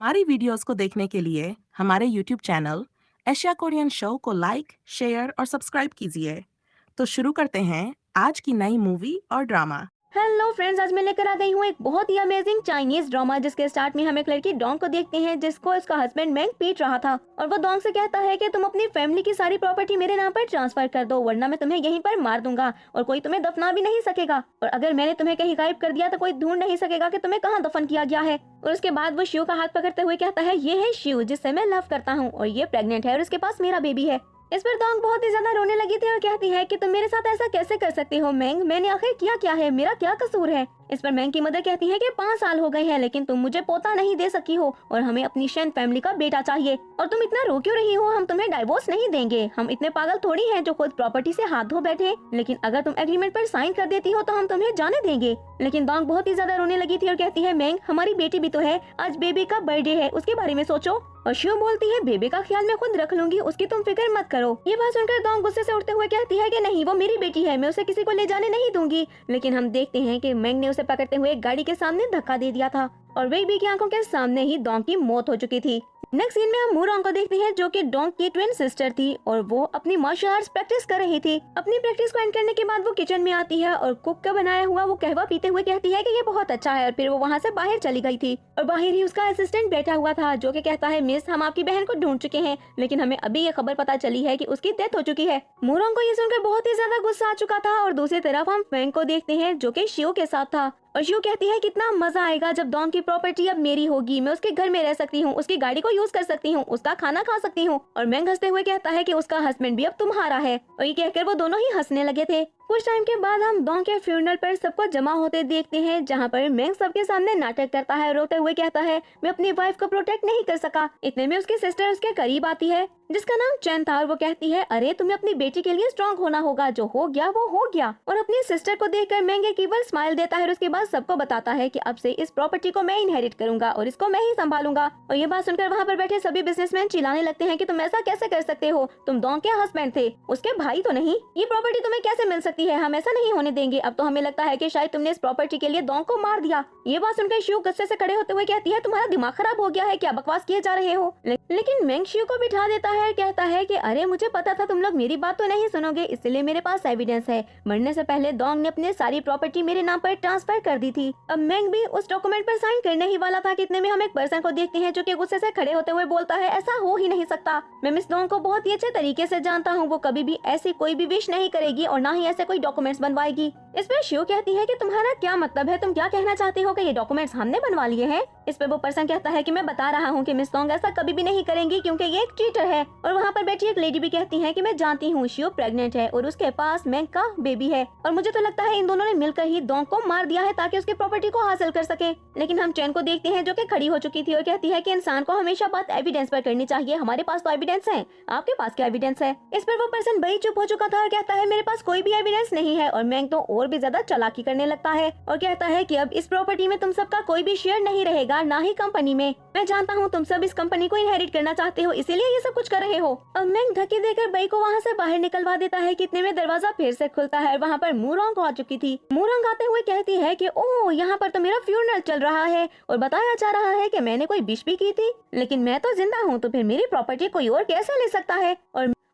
हमारी वीडियोस को देखने के लिए हमारे YouTube channel Asia Korean show को लाइक, शेयर और सब्सक्राइब कीजिए। तो शुरू करते हैं आज की नई मूवी और ड्रामा। हेलो फ्रेंड्स, आज मैं लेकर आ गई हूँ एक बहुत ही अमेजिंग चाइनीज ड्रामा जिसके स्टार्ट में हम एक लड़की डोंग को देखते हैं जिसको इसका हस्बैंड मैंग पीट रहा था और वो डोंग से कहता है कि तुम अपनी फैमिली की सारी प्रॉपर्टी मेरे नाम पर ट्रांसफर कर दो वरना मैं तुम्हें यहीं पर मार दूंगा और कोई तुम्हें दफना भी नहीं सकेगा और अगर मैंने तुम्हें कहीं गायब कर दिया तो कोई ढूंढ नहीं सकेगा कि तुम्हें कहाँ दफन किया गया है। और उसके बाद वो शिव का हाथ पकड़ते हुए कहता है ये है शिव जिससे मैं लव करता हूँ और ये प्रेग्नेंट है और इसके पास मेरा बेबी है। इस पर डोंग बहुत ही ज्यादा रोने लगी थी और कहती है कि तुम मेरे साथ ऐसा कैसे कर सकती हो मैंग, मैंने आखिर किया क्या है, मेरा क्या कसूर है। इस पर मैंग की मदर कहती है कि 5 साल हो गए हैं लेकिन तुम मुझे पोता नहीं दे सकी हो और हमें अपनी शेन फैमिली का बेटा चाहिए और तुम इतना रो क्यों रही हो, हम तुम्हें डाइवोर्स नहीं देंगे, हम इतने पागल थोड़ी हैं जो खुद प्रॉपर्टी से हाथ धो बैठे, लेकिन अगर तुम एग्रीमेंट पर साइन कर देती हो तो हम तुम्हें जाने देंगे। लेकिन डोंग बहुत ही ज्यादा रोने लगी थी और कहती है मैंग हमारी बेटी भी तो है, आज बेबी का बर्थडे है, उसके बारे में सोचो। और शिव बोलती है बेबी का ख्याल मैं खुद रख लूंगी, उसकी तुम फिक्र मत करो। ये बात सुनकर डोंग गुस्से से उठते हुए कहती है कि नहीं वो मेरी बेटी है, मैं उसे किसी को ले जाने नहीं दूंगी। लेकिन हम देखते हैं कि मैंग ने उसे पकड़ते हुए एक गाड़ी के सामने धक्का दे दिया था और बेबी की आंखों के सामने ही डोंग की मौत हो चुकी थी। नेक्स्ट सीन में हम मूरोंग को देखते हैं जो कि डोंग की ट्विन सिस्टर थी और वो अपनी मार्शल आर्ट्स प्रैक्टिस कर रही थी। अपनी प्रैक्टिस को एंड करने के बाद वो किचन में आती है और कुक का बनाया हुआ वो कहवा पीते हुए कहती है कि ये बहुत अच्छा है और फिर वो वहाँ से बाहर चली गई थी और बाहर ही उसका असिस्टेंट बैठा हुआ था जो कि कहता है मिस हम आपकी बहन को ढूंढ चुके हैं लेकिन हमें अभी ये खबर पता चली है कि उसकी डेथ हो चुकी है। मूरोंग को ये सुनकर बहुत ही ज्यादा गुस्सा आ चुका था और दूसरी तरफ हम फैंग को देखते हैं जो कि शिव के साथ था और शिव कहती है कितना मजा आएगा जब डोंग की प्रॉपर्टी अब मेरी होगी, मैं उसके घर में रह सकती हूँ, उसकी गाड़ी को यूज कर सकती हूँ, उसका खाना खा सकती हूँ। और मैंग हंसते हुए कहता है कि उसका हस्बैंड भी अब तुम्हारा है और ये कहकर वो दोनों ही हंसने लगे थे। कुछ टाइम के बाद हम डोंग के फ्यूनरल पर सबको जमा होते देखते हैं जहाँ पर मैंग सबके सामने नाटक करता है, रोते हुए कहता है मैं अपनी वाइफ को प्रोटेक्ट नहीं कर सका। इतने में उसकी सिस्टर उसके करीब आती है जिसका नाम चैन था और वो कहती है अरे तुम्हें अपनी बेटी के लिए स्ट्रॉन्ग होना होगा, जो हो गया वो हो गया। और अपनी सिस्टर को देखकर मैंग एक इवल स्माइल देता है और उसके बाद सबको बताता है कि अब से इस प्रॉपर्टी को मैं इनहेरिट करूंगा और इसको मैं ही संभालूंगा। और ये बात सुनकर वहाँ पर बैठे सभी बिजनेसमैन चिल्लाने लगते हैं कि तुम ऐसा कैसे कर सकते हो, तुम डोंग के हस्बैंड थे, उसके भाई तो नहीं, ये प्रॉपर्टी तुम्हें कैसे मिल सकती है, हम ऐसा नहीं होने देंगे। अब तो हमें लगता है कि शायद तुमने इस प्रॉपर्टी के लिए डोंग को मार दिया। ये बात सुनकर शिव गुस्से से खड़े होते हुए कहती है तुम्हारा दिमाग खराब हो गया है क्या, बकवास किए जा रहे हो। लेकिन मैंग शिव को बिठा देता है, कहता है कि अरे मुझे पता था तुम लोग मेरी बात तो नहीं सुनोगे, इसलिए मेरे पास एविडेंस है। मरने से पहले डोंग ने अपनी सारी प्रॉपर्टी मेरे नाम पर ट्रांसफर कर दी थी। अब मैंग भी उस डॉक्यूमेंट पर साइन करने ही वाला था कि इतने में हम एक पर्सन को देखते हैं जो कि गुस्से से खड़े होते हुए बोलता है ऐसा हो ही नहीं सकता, मैं मिस डोंग को बहुत ही अच्छे तरीके से जानता हूँ, वो कभी भी ऐसी कोई भी विश नहीं करेगी और ना ही ऐसे कोई डॉक्यूमेंट्स बनवाएगी। इस पर शिव कहती है कि तुम्हारा क्या मतलब है, तुम क्या कहना चाहती हो कि ये डॉक्यूमेंट्स हमने बनवा लिए हैं। इस पर वो पर्सन कहता है कि मैं बता रहा हूँ कि मिस डोंग ऐसा कभी भी नहीं करेंगी क्योंकि ये एक चीटर है। और वहाँ पर बैठी एक लेडी भी कहती है कि मैं जानती हूँ शिव प्रेग्नेंट है और उसके पास मैंग का बेबी है और मुझे तो लगता है इन दोनों ने मिलकर ही डोंग को मार दिया है ताकि उसकी प्रॉपर्टी को हासिल कर सके। लेकिन हम चैन को देखते हैं जो कि खड़ी हो चुकी थी और कहती है कि इंसान को हमेशा बात एविडेंस पर करनी चाहिए, हमारे पास तो एविडेंस है, आपके पास क्या एविडेंस है। इस पर वो पर्सन बड़ी चुप हो चुका था और कहता है मेरे पास कोई भी एविडेंस नहीं है। और मैंग तो और भी ज्यादा चालाकी करने लगता है और कहता है कि अब इस प्रॉपर्टी में तुम सबका कोई भी शेयर नहीं रहेगा, ना ही कंपनी में। मैं जानता हूँ तुम सब इस कंपनी को इनहेरिट करना चाहते हो, इसीलिए ये सब कुछ कर रहे हो। अब मैंग धक्के देकर बई को वहाँ से बाहर निकलवा देता है। कितने में दरवाजा फिर से खुलता है, वहाँ पर मूरोंग आ चुकी थी। मूरोंग आते हुए कहती है कि ओह यहाँ पर तो मेरा फ्यूनरल चल रहा है और बताया जा रहा है कि मैंने कोई विश भी की थी, लेकिन मैं तो जिंदा हूँ तो फिर मेरी प्रॉपर्टी कोई और कैसे ले सकता है।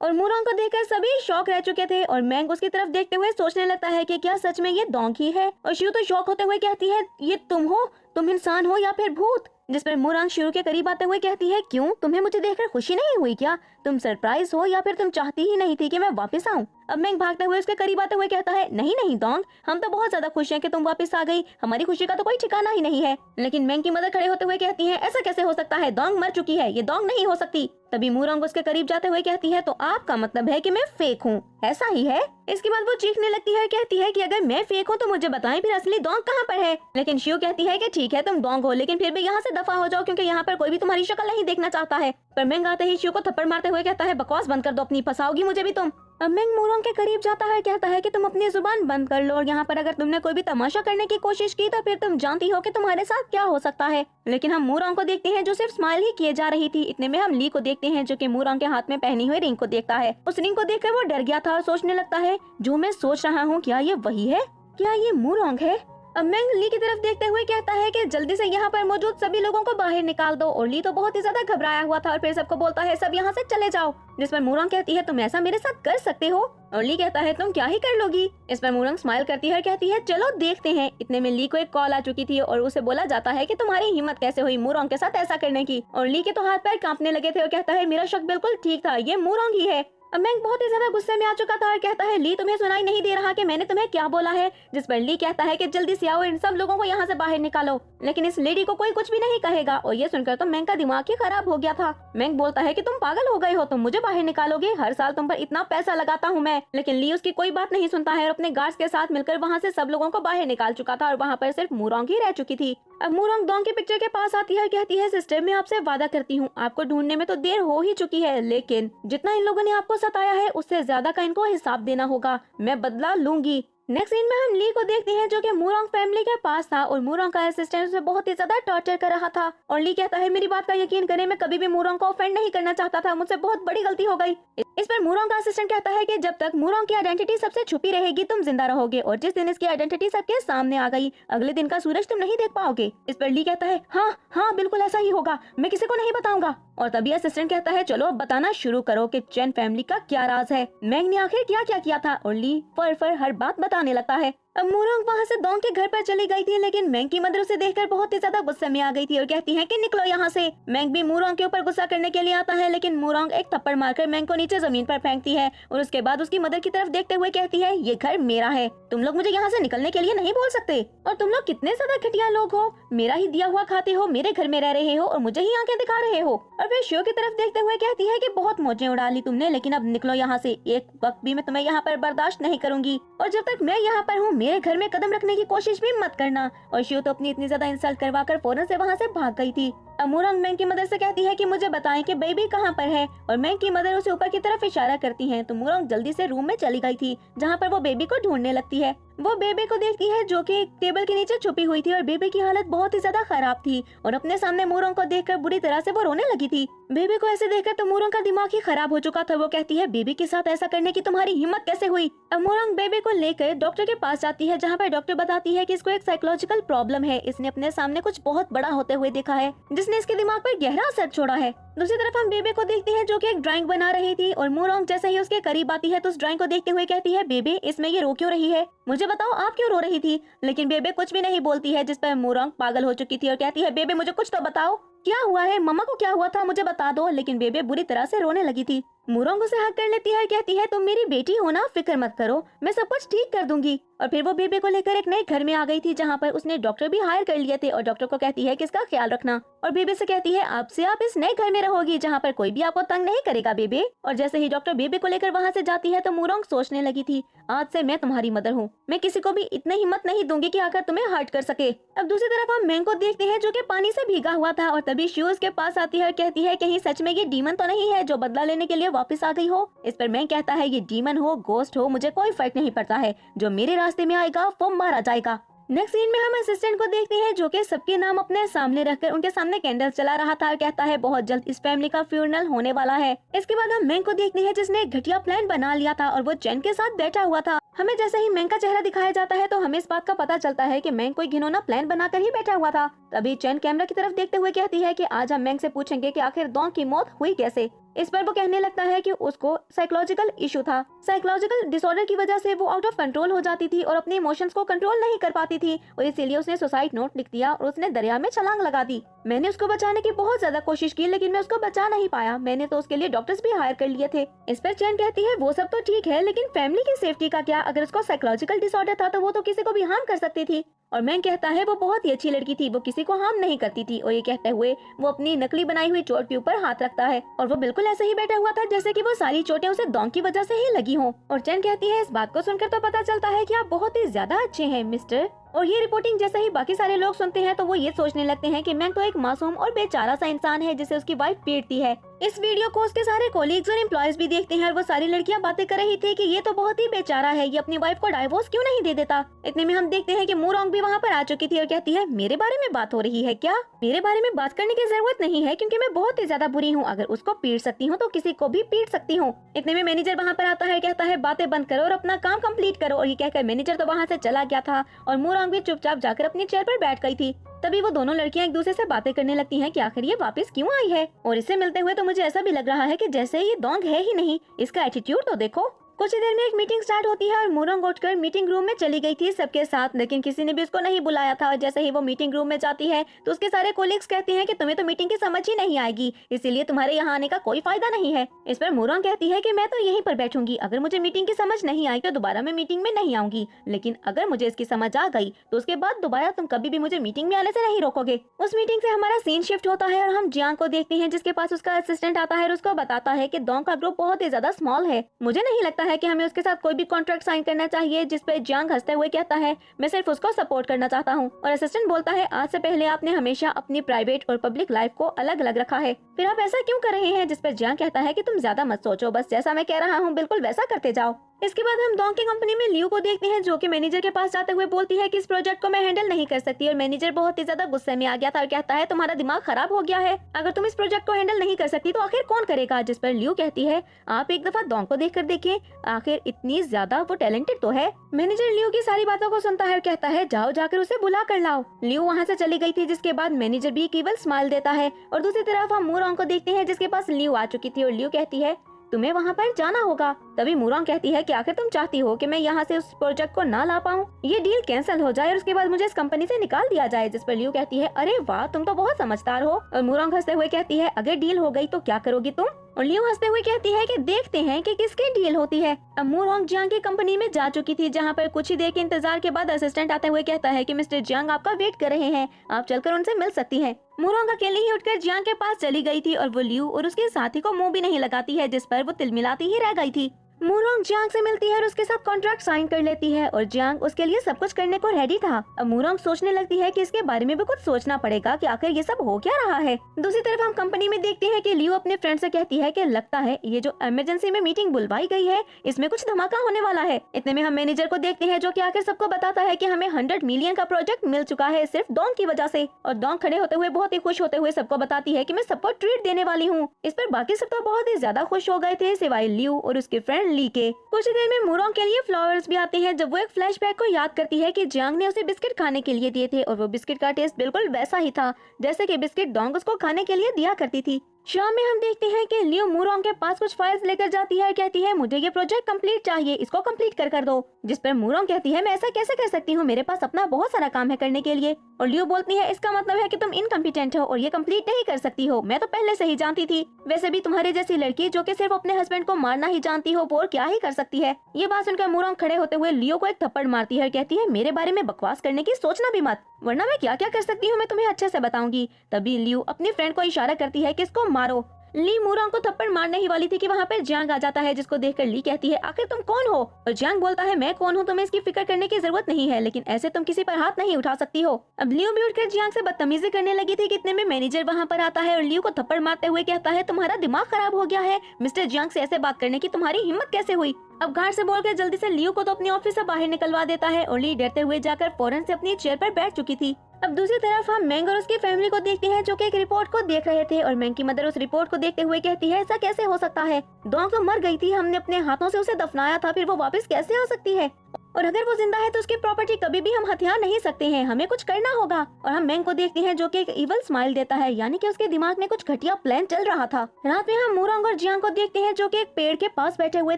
और मूरोंग को देखकर सभी शॉक रह चुके थे और मैंग उसकी तरफ देखते हुए सोचने लगता है कि क्या सच में ये डोंग ही है। और शिव तो शॉक होते हुए कहती है ये तुम हो, तुम इंसान हो या फिर भूत। जिस पर मूरोंग शिव के करीब आते हुए कहती है क्यों, तुम्हें मुझे देखकर खुशी नहीं हुई क्या, तुम सरप्राइज हो या फिर तुम चाहती ही नहीं थी कि मैं वापस आऊं। अब मैंग भागते हुए उसके करीब आते हुए कहता है नहीं नहीं डोंग, हम तो बहुत ज्यादा खुश हैं कि तुम वापस आ गई, हमारी खुशी का तो कोई ठिकाना ही नहीं है। लेकिन मैंग की मदर खड़े होते हुए कहती है ऐसा कैसे हो सकता है, डोंग मर चुकी है, ये डोंग नहीं हो सकती। तभी मूरोंग उसके करीब जाते हुए कहती है तो आपका मतलब है कि मैं फेक हूँ, ऐसा ही है। इसके बाद वो चीखने लगती है, कहती है कि अगर मैं फेक हूँ तो मुझे बताएं फिर असली डोंग कहाँ पर है। लेकिन शिव कहती है कि ठीक है तुम डोंग हो लेकिन फिर भी यहाँ से दफा हो जाओ क्योंकि यहाँ पर कोई भी तुम्हारी शक्ल नहीं देखना चाहता है। पर मैंग आते ही शिव को थप्पड़ मारते हुए कहता है बकवास बंद कर दो अपनी, फंसाओगी मुझे भी तुम। अब मैंग मूरोंग के करीब जाता है, कहता है कि तुम अपनी जुबान बंद कर लो और यहाँ पर अगर तुमने कोई भी तमाशा करने की कोशिश की तो फिर तुम जानती हो कि तुम्हारे साथ क्या हो सकता है। लेकिन हम मूरोंग को देखते हैं जो सिर्फ स्माइल ही किए जा रही थी। इतने में हम ली को देखते हैं जो कि मूरोंग के हाथ में पहनी हुई रिंग को देखता है। उस रिंग को देखकर वो डर गया था और सोचने लगता है जो मैं सोच रहा हूँ क्या ये वही है, क्या ये मूरोंग है। अब मैंग ली की तरफ देखते हुए कहता है कि जल्दी से यहाँ पर मौजूद सभी लोगों को बाहर निकाल दो। और ली तो बहुत ही ज्यादा घबराया हुआ था और फिर सबको बोलता है सब यहाँ से चले जाओ। जिस पर मूरंग कहती है तुम ऐसा मेरे साथ कर सकते हो? और ली कहता है तुम क्या ही कर लोगी? इस पर मूरंग स्माइल करती है और कहती है चलो देखते हैं। इतने में ली को एक कॉल आ चुकी थी और उसे बोला जाता है कि तुम्हारी हिम्मत कैसे हुई मूरंग के साथ ऐसा करने की। और ली के तो हाथ पैर कांपने लगे थे और कहता है मेरा शक बिल्कुल ठीक था, ये मूरंग ही है। अब मैंग बहुत ही ज्यादा गुस्से में आ चुका था और कहता है ली तुम्हें सुनाई नहीं दे रहा कि मैंने तुम्हें क्या बोला है? जिस पर ली कहता है कि जल्दी से आओ, इन सब लोगों को यहाँ से बाहर निकालो। लेकिन इस लेडी को कोई कुछ भी नहीं कहेगा और ये सुनकर तो मैंग का दिमाग ही खराब हो गया था। मैंग बोलता है कि तुम पागल हो गए हो, तुम मुझे बाहर निकालोगे? हर साल तुम पर इतना पैसा लगाता हूँ मैं। लेकिन ली उसकी कोई बात नहीं सुनता है और अपने गार्ड्स के साथ मिलकर वहाँ से सब लोगों को बाहर निकाल चुका था और वहाँ पर सिर्फ मूरंग ही रह चुकी थी। अब मूरंग डोंग की पिक्चर के पास आती है और कहती है सिस्टर मैं आपसे वादा करती हूँ आपको ढूंढने में तो देर हो ही चुकी है, लेकिन जितना इन लोगों ने आपको सताया है उससे ज्यादा का इनको हिसाब देना होगा, मैं बदला लूंगी। नेक्स्ट सीन में हम ली को देखते हैं जो कि मूरंग फैमिली के पास था और मूरंग का असिस्टेंट उसे बहुत ही ज्यादा टॉर्चर कर रहा था। और ली कहता है मेरी बात का यकीन करें, मैं कभी भी मूरंग को ऑफेंड नहीं करना चाहता था, मुझसे बहुत बड़ी गलती हो गई। इस पर मूरंग का असिस्टेंट कहता है कि जब तक मूरंग की आइडेंटिटी सबसे छुपी रहेगी तुम जिंदा रहोगे और जिस दिन इसकी आइडेंटिटी सबके सामने आ गई अगले दिन का सूरज तुम नहीं देख पाओगे। इस पर ली कहता है हाँ हाँ बिल्कुल ऐसा ही होगा, मैं किसी को नहीं बताऊंगा। और तभी असिस्टेंट कहता है चलो अब बताना शुरू करो कि चैन फैमिली का क्या राज है, मैंग ने आखिर क्या क्या किया था। और ली फर हर बात बताने लगता है। अब मूरंग वहाँ से डोंग के घर पर चली गई थी लेकिन मैंग की मदर उसे देखकर बहुत ही ज्यादा गुस्से में आ गई थी और कहती है कि निकलो यहाँ से। मैंग भी मूरंग के ऊपर गुस्सा करने के लिए आता है लेकिन मूरंग एक थप्पड़ मारकर मैंग को नीचे जमीन पर फेंकती है और उसके बाद उसकी मदर की तरफ देखते हुए कहती है ये घर मेरा है, तुम लोग मुझे यहाँ से निकलने के लिए नहीं बोल सकते। और तुम लोग कितने ज्यादा घटिया लोग हो, मेरा ही दिया हुआ खाते हो, मेरे घर में रह रहे हो और मुझे ही आंखें दिखा रहे हो। और फिर शो की तरफ देखते हुए कहती है कि बहुत मौजें उड़ा ली तुमने, लेकिन अब निकलो यहाँ से, एक वक्त भी मैं तुम्हें यहाँ पर बर्दाश्त नहीं करूंगी और जब तक मैं यहाँ पर हूँ मेरे घर में कदम रखने की कोशिश भी मत करना। और शिव तो अपनी इतनी ज्यादा इंसल्ट करवाकर फौरन से वहाँ से भाग गई थी। अब मूरंग मैंग की मदर से कहती है कि मुझे बताएं कि बेबी कहाँ पर है और मैंग की मदर उसे ऊपर की तरफ इशारा करती हैं तो मूरंग जल्दी से रूम में चली गई थी जहाँ पर वो बेबी को ढूंढने लगती है। वो बेबी को देखती है जो कि एक टेबल के नीचे छुपी हुई थी और बेबी की हालत बहुत ही ज्यादा खराब थी और अपने सामने मूरंग को देखकर बुरी तरह से वो रोने लगी थी। बेबी को ऐसे देखकर तो मूरंग का दिमाग ही खराब हो चुका था। वो कहती है बेबी के साथ ऐसा करने की तुम्हारी हिम्मत कैसे हुई? अब मूरंग बेबी को लेकर डॉक्टर के पास जाती है जहाँ पर डॉक्टर बताती है कि इसको एक साइकोलॉजिकल प्रॉब्लम है, इसने अपने सामने कुछ बहुत बड़ा होते हुए देखा है जिसने इसके दिमाग पर गहरा असर छोड़ा है। दूसरी तरफ हम बेबी को देखते हैं जो कि एक ड्राइंग बना रही थी और मूरंग जैसे ही उसके करीब आती है तो उस ड्राइंग को देखते हुए कहती है बेबी इसमें ये रो क्यों रही है, मुझे बताओ आप क्यों रो रही थी? लेकिन बेबी कुछ भी नहीं बोलती है जिस पर मूरंग पागल हो चुकी थी और कहती है बेबी मुझे कुछ तो बताओ, क्या हुआ है, मम्मा को क्या हुआ था मुझे बता दो। लेकिन बेबी बुरी तरह से रोने लगी थी। मूरंग उसे हक कर लेती है और कहती है तुम मेरी बेटी हो ना, फिक्र मत करो, मैं सब कुछ ठीक कर दूंगी। और फिर वो बेबी को लेकर एक नए घर में आ गई थी जहाँ पर उसने डॉक्टर भी हायर कर लिए थे और डॉक्टर को कहती है कि इसका ख्याल रखना और बेबी से कहती है अब से आप इस नए घर में रहोगी जहाँ पर कोई भी आपको तंग नहीं करेगा बेबी। और जैसे ही डॉक्टर बेबी को लेकर वहाँ से जाती है तो मूरंग सोचने लगी थी आज से मैं तुम्हारी मदर हूँ, मैं किसी को भी इतनी हिम्मत नहीं दूंगी कि आकर तुम्हें हर्ट कर सके। अब दूसरी तरफ हम मैंग को देखते हैं जो कि पानी से भीगा हुआ था और तभी शूज के पास आती है और कहती है कहीं सच में ये डीमन तो नहीं है जो बदला लेने के लिए वापस आ गई हो। इस पर मैंग कहता है ये डीमन हो गोस्ट हो मुझे कोई फर्क नहीं पड़ता है, जो मेरे रास्ते में आएगा वो मारा जाएगा। नेक्स्ट सीन में हम असिस्टेंट को देखते हैं जो कि सबके नाम अपने सामने रखकर उनके सामने कैंडल चला रहा था और कहता है बहुत जल्द इस फैमिली का फ्यूनरल होने वाला है। इसके बाद हम मैंग को देखते हैं जिसने एक घटिया प्लान बना लिया था और वो चैन के साथ बैठा हुआ था। हमें जैसे ही मैंग का चेहरा दिखाया जाता है तो हमें इस बात का पता चलता है कि मैंग कोई घिनौना प्लान बनाकर ही बैठा हुआ था। तभी चैन कैमरा की तरफ देखते हुए कहती है कि आज हम मैंग से पूछेंगे कि आखिर डोंग की मौत हुई कैसे। इस पर वो कहने लगता है कि उसको साइकोलॉजिकल इशू था, साइकोलॉजिकल डिसऑर्डर की वजह से वो आउट ऑफ कंट्रोल हो जाती थी और अपने इमोशंस को कंट्रोल नहीं कर पाती थी और इसीलिए उसने सुसाइड नोट लिख दिया और उसने दरिया में छलांग लगा दी। मैंने उसको बचाने की बहुत ज्यादा कोशिश की लेकिन मैं उसको बचा नहीं पाया, मैंने तो उसके लिए डॉक्टर्स भी हायर कर लिए थे। इस पर चैन कहती है वो सब तो ठीक है लेकिन फैमिली की सेफ्टी का क्या, अगर उसको साइकोलॉजिकल डिसऑर्डर था तो वो तो किसी को भी हार्म कर सकती थी। और मैंग कहता है वो बहुत ही अच्छी लड़की थी, वो किसी को हार्म नहीं करती थी। और ये कहते हुए वो अपनी नकली बनाई हुई चोट के ऊपर हाथ रखता है और वो बिल्कुल ऐसे ही बैठा हुआ था जैसे कि वो सारी चोटें उसे डोंग की वजह से ही लगी हों। और चैन कहती है इस बात को सुनकर तो पता चलता है कि आप बहुत ही ज्यादा अच्छे हैं मिस्टर। और ये रिपोर्टिंग जैसे ही बाकी सारे लोग सुनते हैं तो वो ये सोचने लगते हैं कि मैंग तो एक मासूम और बेचारा सा इंसान है जिसे उसकी वाइफ पीटती है। इस वीडियो को उसके सारे कोलीग्स और एम्प्लॉयज भी देखते हैं और वो सारी लड़कियां बातें कर रही थी कि ये तो बहुत ही बेचारा है, ये अपनी वाइफ को डाइवोर्स क्यों नहीं दे देता। इतने में हम देखते हैं कि मूरोंग भी वहाँ पर आ चुकी थी और कहती है मेरे बारे में बात हो रही है क्या? मेरे बारे में बात करने की जरूरत नहीं है क्योंकि मैं बहुत ही ज्यादा बुरी हूँ, अगर उसको पीट सकती हूँ तो किसी को भी पीट सकती हूँ। इतने में मैनेजर वहाँ पर आता है, कहता है बातें बंद करो और अपना काम कंप्लीट करो, और ये कहकर मैनेजर तो वहाँ से चला गया था और मूरोंग भी चुपचाप जाकर अपनी चेयर पर बैठ गई थी। तभी वो दोनों लड़कियां एक दूसरे से बातें करने लगती हैं कि आखिर ये वापस क्यों आई है, और इससे मिलते हुए तो मुझे ऐसा भी लग रहा है कि जैसे ये डोंग है ही नहीं, इसका एटीट्यूड तो देखो। कुछ ही देर में एक मीटिंग स्टार्ट होती है और मूरोंग उठकर मीटिंग रूम में चली गई थी सबके साथ, लेकिन किसी ने भी उसको नहीं बुलाया था। और जैसे ही वो मीटिंग रूम में जाती है तो उसके सारे कोलीग्स कहते हैं कि तुम्हें तो मीटिंग की समझ ही नहीं आएगी, इसीलिए तुम्हारे यहाँ आने का कोई फायदा नहीं है। इस पर मूरोंग कहती है कि मैं तो यहीं पर बैठूंगी, अगर मुझे मीटिंग की समझ नहीं आई तो दोबारा मैं मीटिंग में नहीं आऊंगी, लेकिन अगर मुझे इसकी समझ आ गई तो उसके बाद दोबारा तुम कभी भी मुझे मीटिंग में आने से नहीं रोकोगे। उस मीटिंग से हमारा सीन शिफ्ट होता है और हम जियांग को देखते हैं जिसके पास उसका असिस्टेंट आता है और उसको बताता है कि डोंग का ग्रुप बहुत ही ज्यादा स्मॉल है, मुझे नहीं लगता है कि हमें उसके साथ कोई भी कॉन्ट्रैक्ट साइन करना चाहिए। जिस पे जियांग हंसते हुए कहता है मैं सिर्फ उसको सपोर्ट करना चाहता हूँ, और असिस्टेंट बोलता है आज से पहले आपने हमेशा अपनी प्राइवेट और पब्लिक लाइफ को अलग अलग रखा है, फिर आप ऐसा क्यों कर रहे हैं? जिस पर जियांग कहता है कि तुम ज्यादा मत सोचो, बस जैसा मैं कह रहा हूँ बिल्कुल वैसा करते जाओ। इसके बाद हम डोंग की कंपनी में लियू को देखते हैं जो कि मैनेजर के पास जाते हुए बोलती है कि इस प्रोजेक्ट को मैं हैंडल नहीं कर सकती, और मैनेजर बहुत ही ज्यादा गुस्से में आ गया था और कहता है तुम्हारा दिमाग खराब हो गया है, अगर तुम इस प्रोजेक्ट को हैंडल नहीं कर सकती तो आखिर कौन करेगा? जिस पर लियू कहती है आप एक दफा डोंग को देखकर देखिए, आखिर इतनी ज्यादा वो टैलेंटेड तो है। मैनेजर लियू की सारी बातों को सुनता है और कहता है जाओ जाकर उसे बुला कर लाओ। लियू वहाँ से चली गई थी, जिसके बाद मैनेजर भी केवल स्माइल देता है। और दूसरी तरफ हम मूरोंग को देखते हैं जिसके पास लियू आ चुकी थी और लियू कहती है तुम्हें वहाँ पर जाना होगा। तभी मूरोंग कहती है कि आखिर तुम चाहती हो कि मैं यहाँ से उस प्रोजेक्ट को ना ला पाऊँ, ये डील कैंसिल हो जाए और उसके बाद मुझे इस कंपनी से निकाल दिया जाए। जिस पर लियू कहती है अरे वाह तुम तो बहुत समझदार हो, और मूरोंग हंसते हुए कहती है अगर डील हो गई तो क्या करोगी तुम? और लियू हंसते हुए कहती है कि देखते हैं कि किसकी डील होती है। अब मूरोंग जियांग की कंपनी में जा चुकी थी, जहाँ पर कुछ ही देर के इंतजार के बाद असिस्टेंट आते हुए कहता है कि मिस्टर जियांग आपका वेट कर रहे हैं, आप चलकर उनसे मिल सकती हैं। मूरोंग अकेले ही उठकर जियांग के पास चली गई थी और वो लियू और उसके साथी को मुंह भी नहीं लगाती है, जिस पर वो तिलमिलाती ही रह गई थी। मूरोंग जियांग से मिलती है और उसके साथ कॉन्ट्रैक्ट साइन कर लेती है, और जियांग उसके लिए सब कुछ करने को रेडी था। अब मूरोंग सोचने लगती है कि इसके बारे में भी कुछ सोचना पड़ेगा कि आखिर ये सब हो क्या रहा है। दूसरी तरफ हम कंपनी में देखते हैं कि लियू अपने फ्रेंड से कहती है कि लगता है ये जो इमरजेंसी में मीटिंग बुलवाई गई है इसमें कुछ धमाका होने वाला है। इतने में हम मैनेजर को देखते हैं जो कि आखिर सबको बताता है कि हमें 100 मिलियन का प्रोजेक्ट मिल चुका है सिर्फ डोंग की वजह से, और डोंग खड़े होते हुए बहुत ही खुश होते हुए सबको बताती है कि मैं सबको ट्रीट देने वाली हूँ। इस पर बाकी सब तो बहुत ही ज्यादा खुश हो गए थे सिवाय लियू और उसके फ्रेंड ली के। कुछ देर में मूरोंग के लिए फ्लावर्स भी आते हैं जब वो एक फ्लैशबैक को याद करती है कि जियांग ने उसे बिस्किट खाने के लिए दिए थे, और वो बिस्किट का टेस्ट बिल्कुल वैसा ही था जैसे कि बिस्किट डोंग उसको खाने के लिए दिया करती थी। शाम में हम देखते हैं कि लियो मूरोंग के पास कुछ फाइल्स लेकर जाती है और कहती है मुझे ये प्रोजेक्ट कंप्लीट चाहिए, इसको कंप्लीट कर दो। जिस पर मूरोंग कहती है मैं ऐसा कैसे कर सकती हूँ, मेरे पास अपना बहुत सारा काम है करने के लिए। और लियो बोलती है इसका मतलब है कि तुम इनकम्पिटेंट हो और ये कंप्लीट नहीं कर सकती हो, मैं तो पहले से ही जानती थी। वैसे भी तुम्हारे जैसी लड़की जो कि सिर्फ अपने हस्बैंड को मारना ही जानती हो वो और क्या ही कर सकती है। ये बात सुनकर मूरोंग खड़े होते हुए लियो को एक थप्पड़ मारती है और कहती है मेरे बारे में बकवास करने की सोचना भी मत, वरना मैं क्या क्या कर सकती हूँ मैं तुम्हें अच्छे से बताऊंगी। तभी लियो अपनी फ्रेंड को इशारा करती है कि इसको मारो। ली मूरोंग को थप्पड़ मारने ही वाली थी कि वहाँ पर जियांग आ जाता है, जिसको देखकर ली कहती है आखिर तुम कौन हो? और जियांग बोलता है मैं कौन हूँ तुम्हें इसकी फिक्र करने की जरूरत नहीं है, लेकिन ऐसे तुम किसी पर हाथ नहीं उठा सकती हो। अब लियो भी उठकर जियांग से बदतमीजी करने लगी थी, कितने में मैनेजर वहाँ पर आता है और लियो को थप्पड़ मारते हुए कहता है तुम्हारा दिमाग खराब हो गया है, मिस्टर जियांग से ऐसे बात करने की तुम्हारी हिम्मत कैसे हुई? अब गार्ड से बोलकर जल्दी से लियो को तो अपनी ऑफिस से बाहर निकलवा देता है और ली डरते हुए जाकर फौरन से अपनी चेयर पर बैठ चुकी थी। अब दूसरी तरफ हम मैंग और उसकी फैमिली को देखते हैं जो कि एक रिपोर्ट को देख रहे थे, और मैंग की मदर उस रिपोर्ट को देखते हुए कहती है ऐसा कैसे हो सकता है, डोंग तो मर गई थी, हमने अपने हाथों से उसे दफनाया था, फिर वो वापस कैसे आ सकती है? और अगर वो जिंदा है तो उसकी प्रॉपर्टी कभी भी हम हथियार नहीं सकते हैं, हमें कुछ करना होगा। और हम मैंग को देखते हैं जो कि एक इवल स्माइल देता है, यानी कि उसके दिमाग में कुछ घटिया प्लान चल रहा था। रात में हम मूरोंग और जियांग को देखते हैं जो कि एक पेड़ के पास बैठे हुए